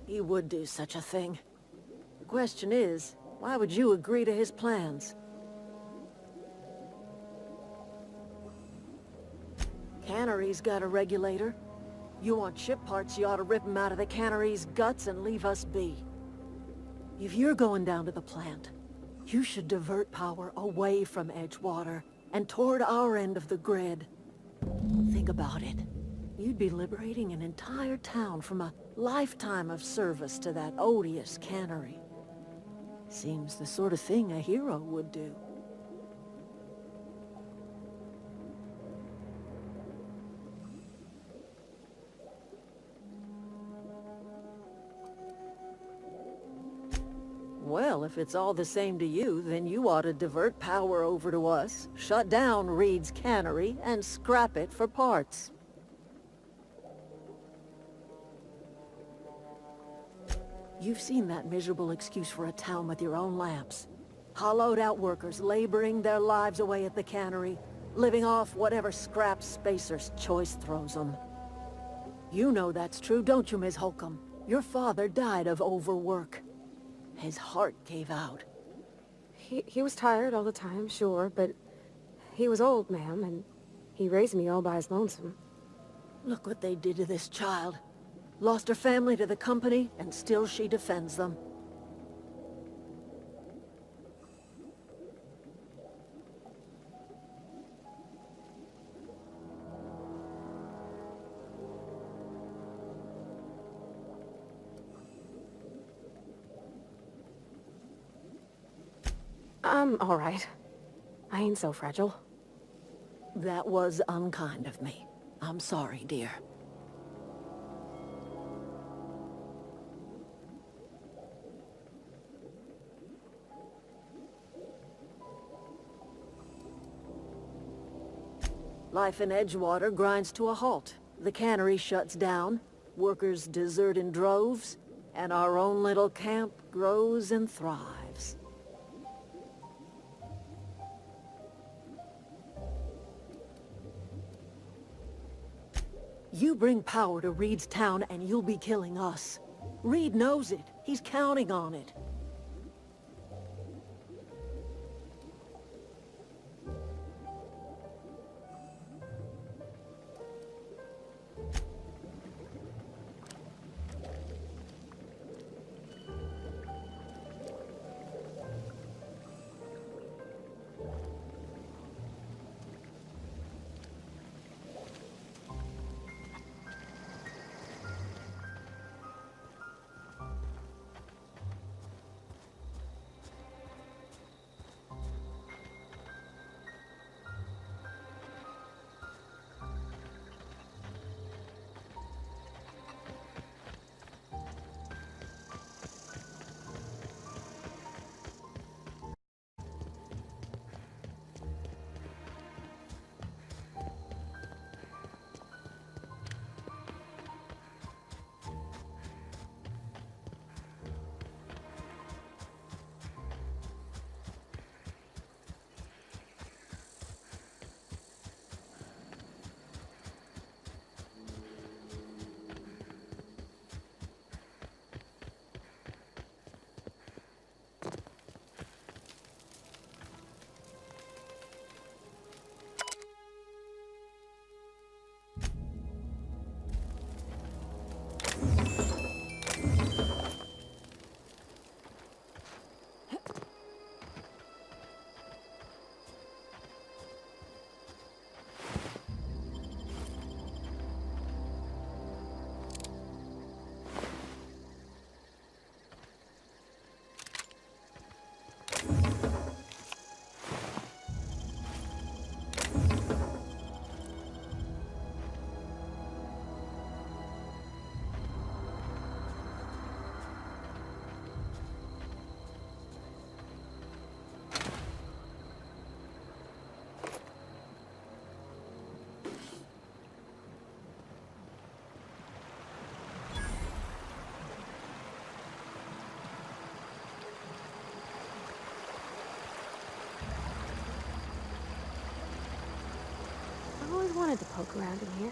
He would do such a thing. The question is, why would you agree to his plans? Cannery's got a regulator. You want ship parts, you ought to rip him out of the cannery's guts and leave us be. If you're going down to the plant, you should divert power away from Edgewater and toward our end of the grid. Think about it. You'd be liberating an entire town from a lifetime of service to that odious cannery. Seems the sort of thing a hero would do. Well, if it's all the same to you, then you ought to divert power over to us, shut down Reed's cannery, and scrap it for parts. You've seen that miserable excuse for a town with your own lamps. Hollowed-out workers laboring their lives away at the cannery, living off whatever scrap Spacer's choice throws them. You know that's true, don't you, Miss Holcomb? Your father died of overwork. His heart gave out. He was tired all the time, sure, but he was old, ma'am, and he raised me all by his lonesome. Look what they did to this child. Lost her family to the company, and still she defends them. I'm all right. I ain't so fragile. That was unkind of me. I'm sorry, dear. Life in Edgewater grinds to a halt. The cannery shuts down, workers desert in droves, and our own little camp grows and thrives. You bring power to Reed's town and you'll be killing us. Reed knows it. He's counting on it. wanted to poke around in here.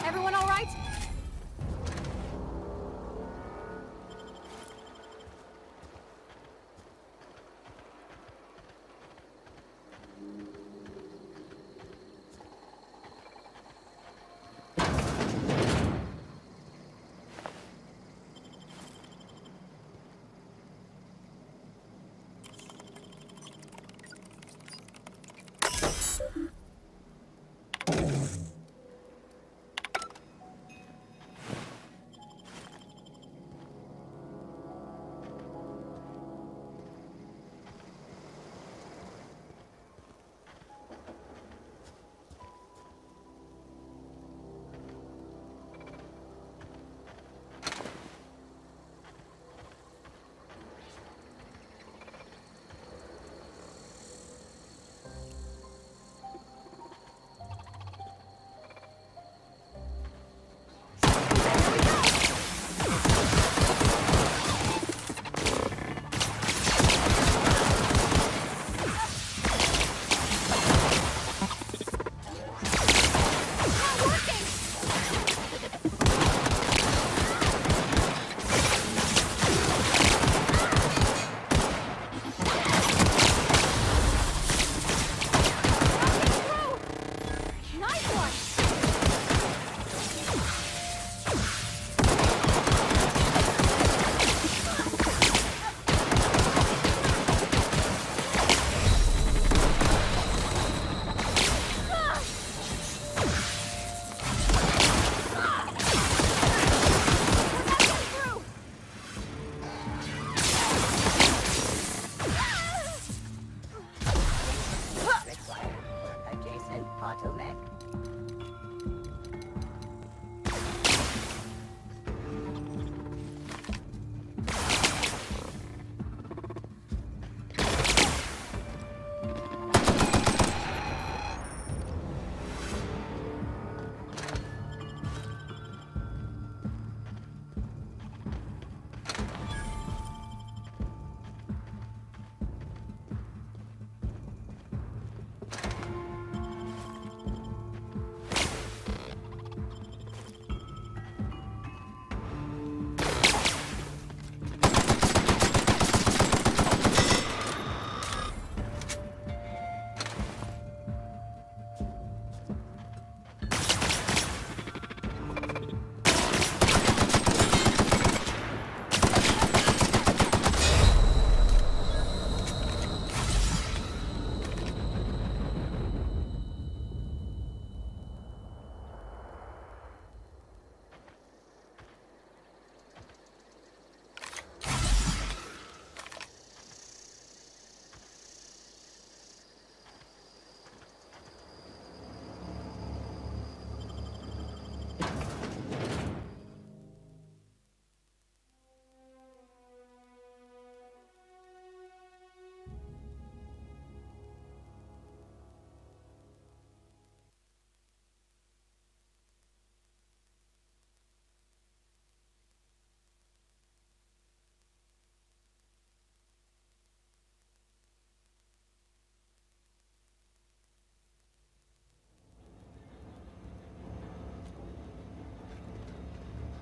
Everyone all right?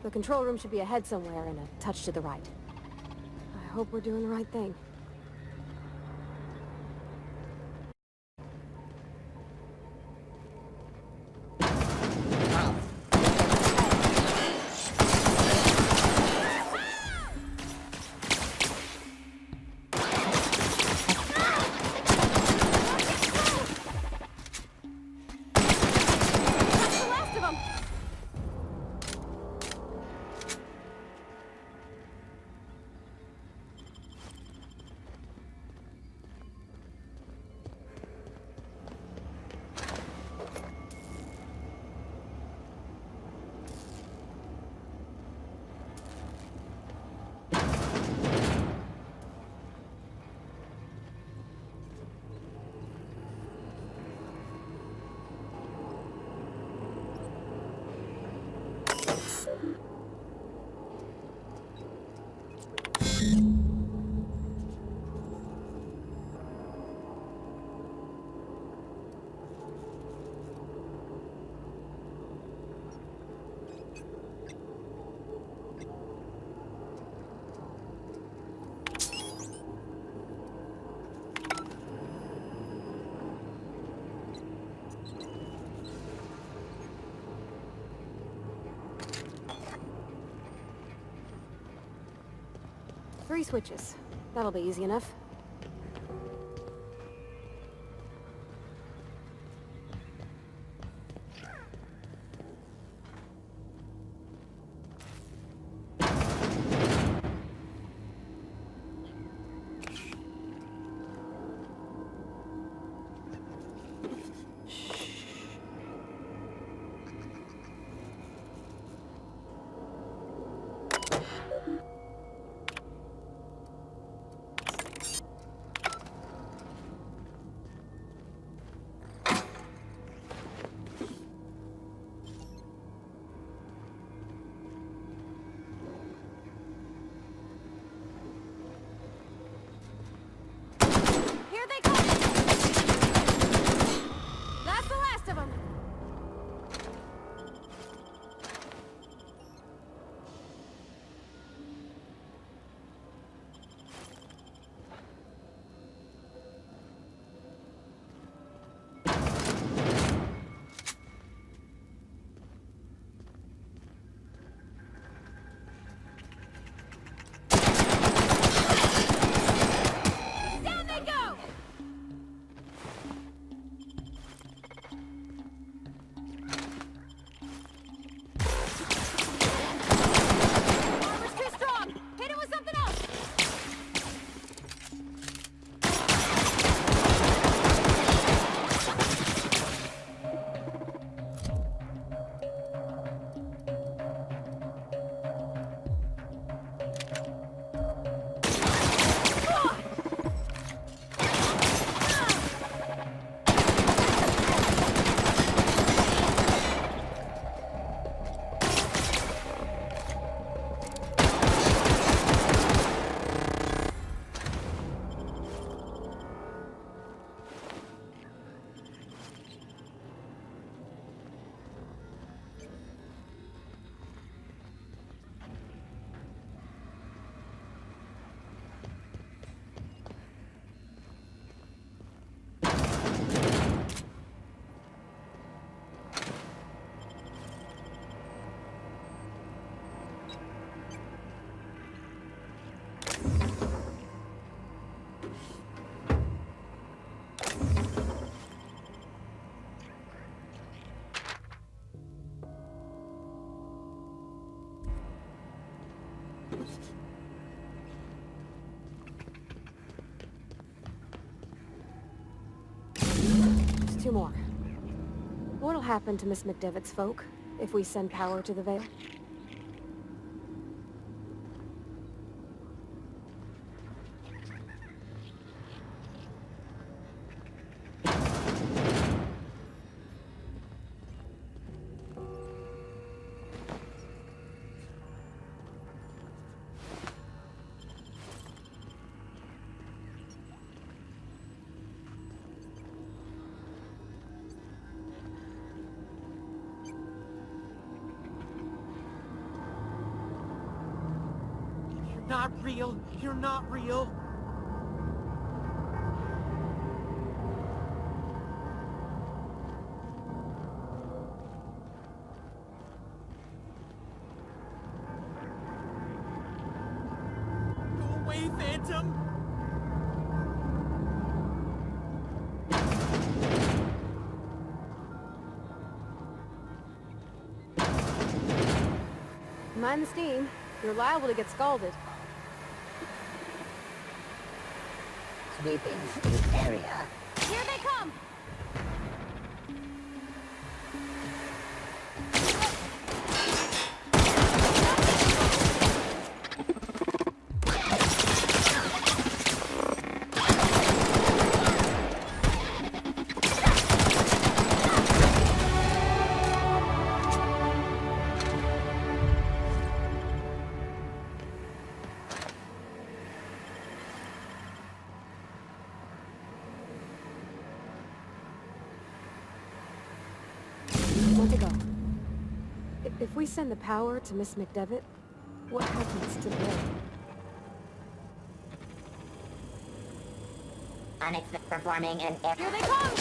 The control room should be ahead somewhere and a touch to the right. I hope we're doing the right thing. 3 switches. That'll be easy enough. Just 2 more. What'll happen to Miss McDevitt's folk if we send power to the Vale? Not real. You're not real. Go away, Phantom. Mind the steam. You're liable to get scalded. Sweeping the area. Here they come! To go. If we send the power to Miss McDevitt, what happens to the Vale? Onyx performing an air. Here they come!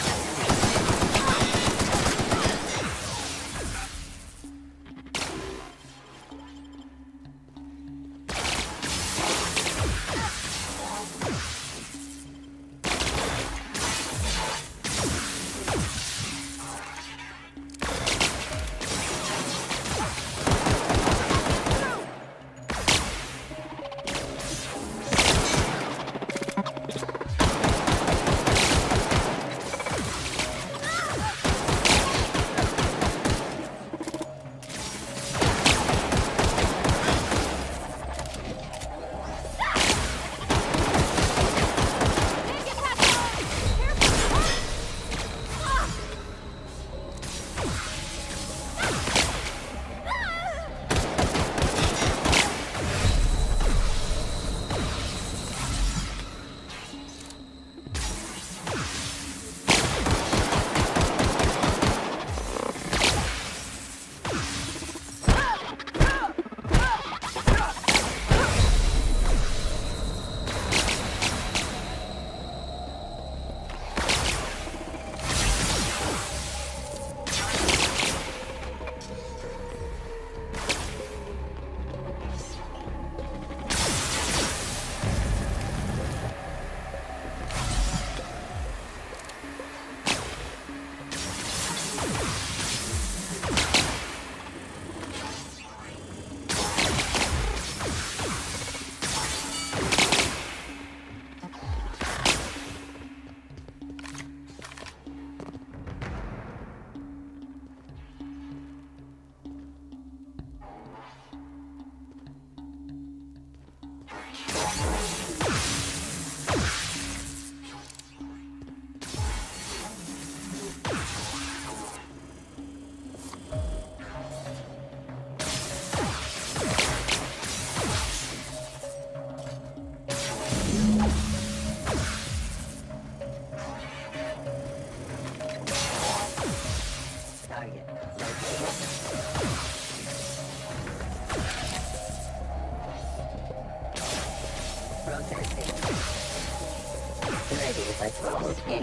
securities are closed in.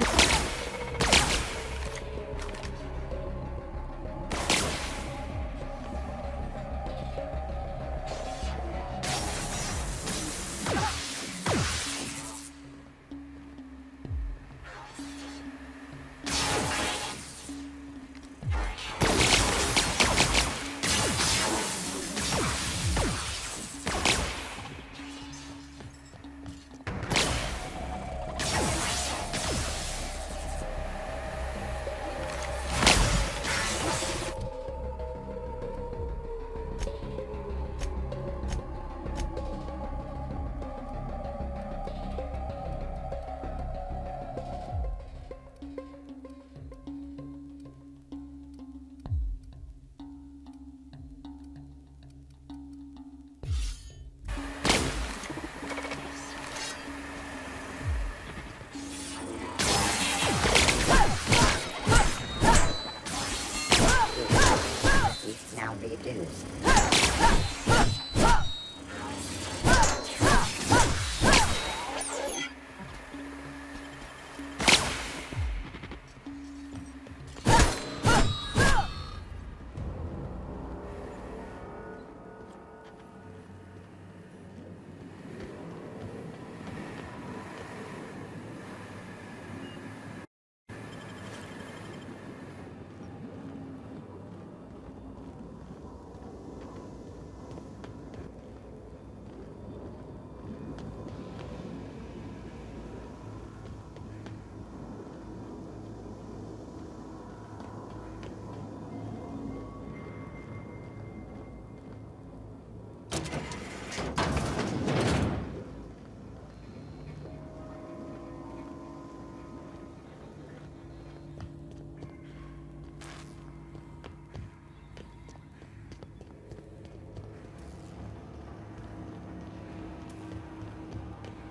Now reduced.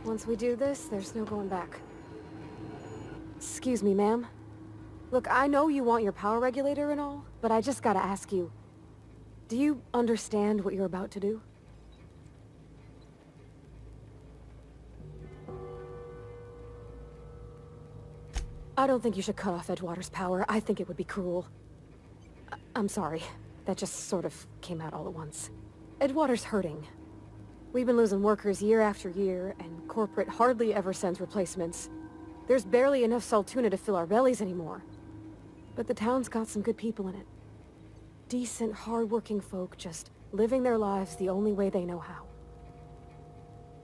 Once we do this, there's no going back. Excuse me, ma'am. Look, I know you want your power regulator and all, but I just gotta ask you. Do you understand what you're about to do? I don't think you should cut off Edgewater's power. I think it would be cruel. I'm sorry. That just sort of came out all at once. Edgewater's hurting. We've been losing workers year after year, and corporate hardly ever sends replacements. There's barely enough Saltuna to fill our bellies anymore. But the town's got some good people in it. Decent, hard-working folk just living their lives the only way they know how.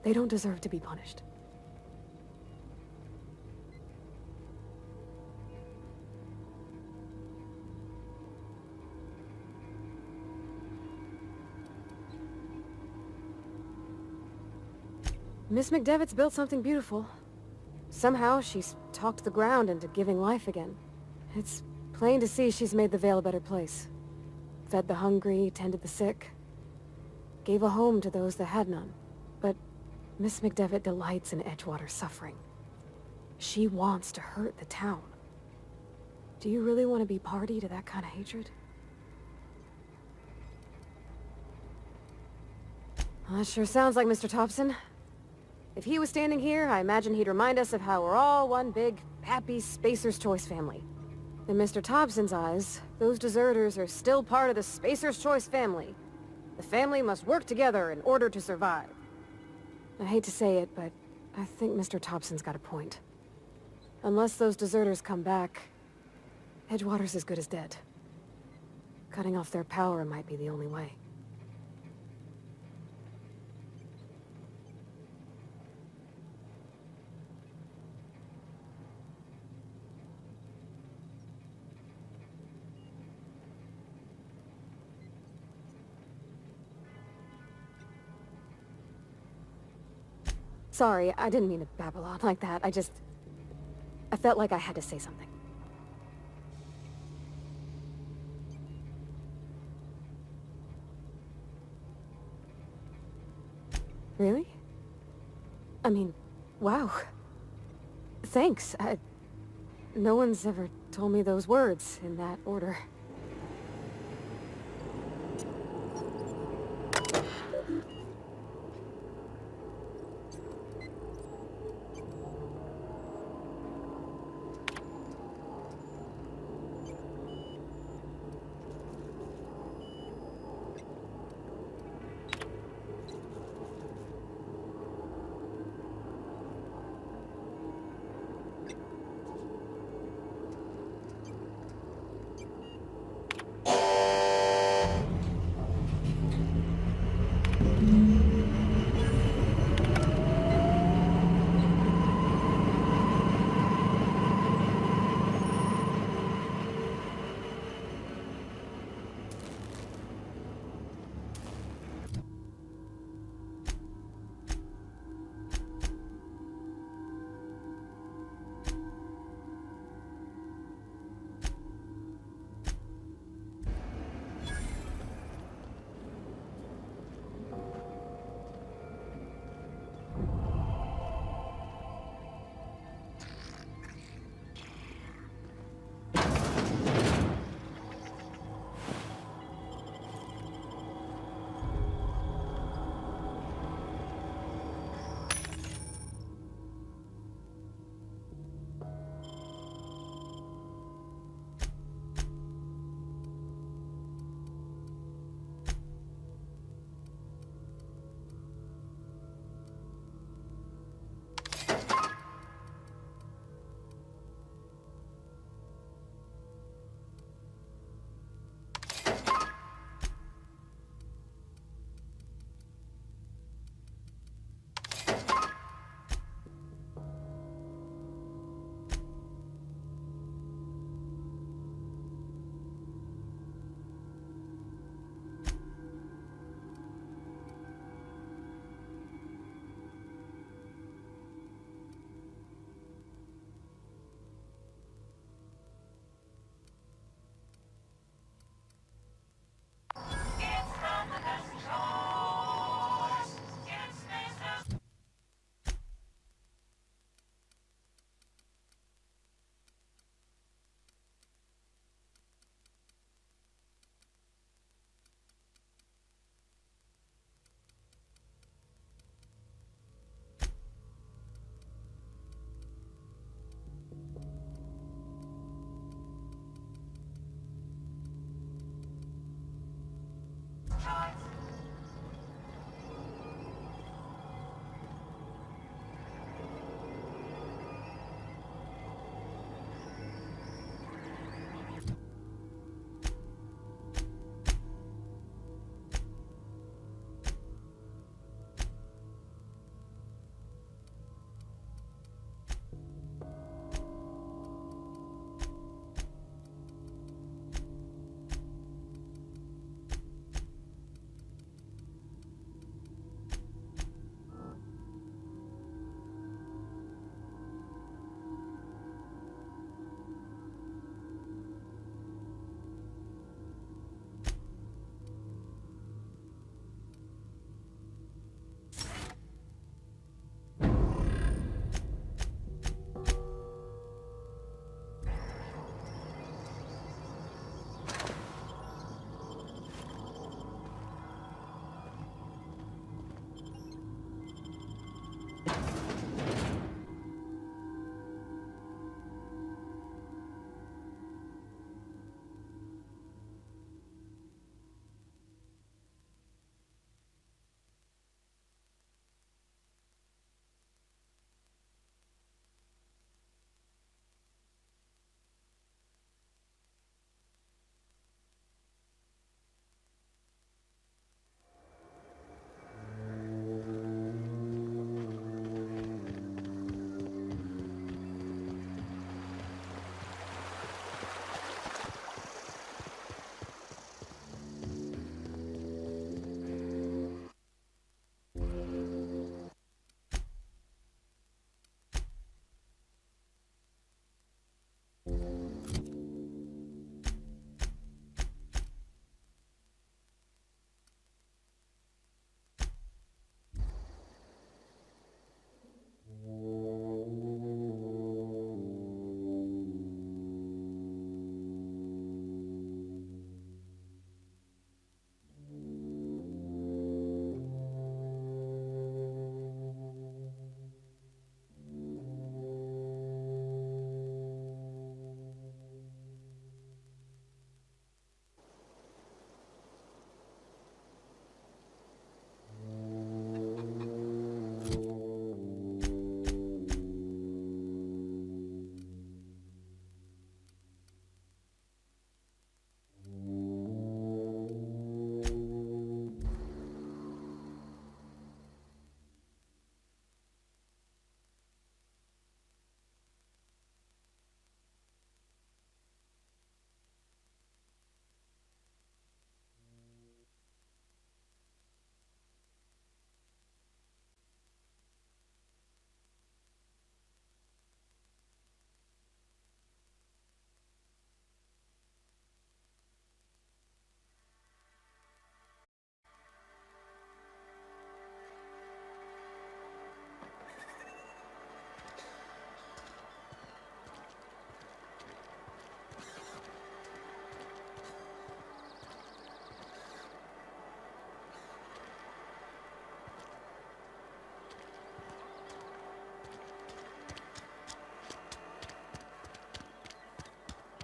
They don't deserve to be punished. Miss McDevitt's built something beautiful. Somehow, she's talked the ground into giving life again. It's plain to see she's made the Vale a better place. Fed the hungry, tended the sick. Gave a home to those that had none. But Miss McDevitt delights in Edgewater's suffering. She wants to hurt the town. Do you really want to be party to that kind of hatred? Well, that sure sounds like Mr. Thompson. If he was standing here, I imagine he'd remind us of how we're all one big, happy Spacer's Choice family. In Mr. Thompson's eyes, those deserters are still part of the Spacer's Choice family. The family must work together in order to survive. I hate to say it, but I think Mr. Thompson's got a point. Unless those deserters come back, Edgewater's as good as dead. Cutting off their power might be the only way. Sorry, I didn't mean to babble on like that. I felt like I had to say something. Really? I mean, wow. Thanks. No one's ever told me those words in that order.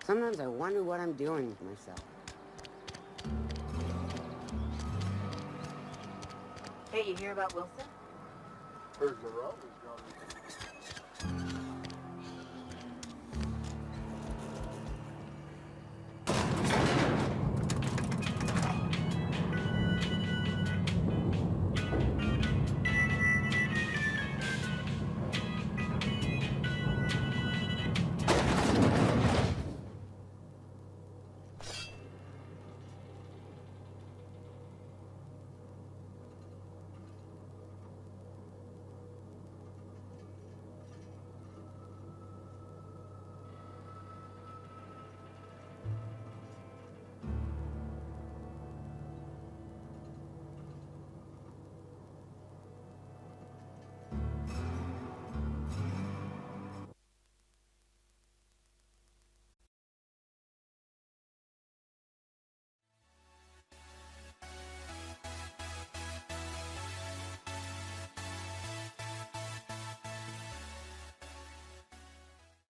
Sometimes I wonder what I'm doing with myself. Hey, you hear about Wilson? Heard the road was going.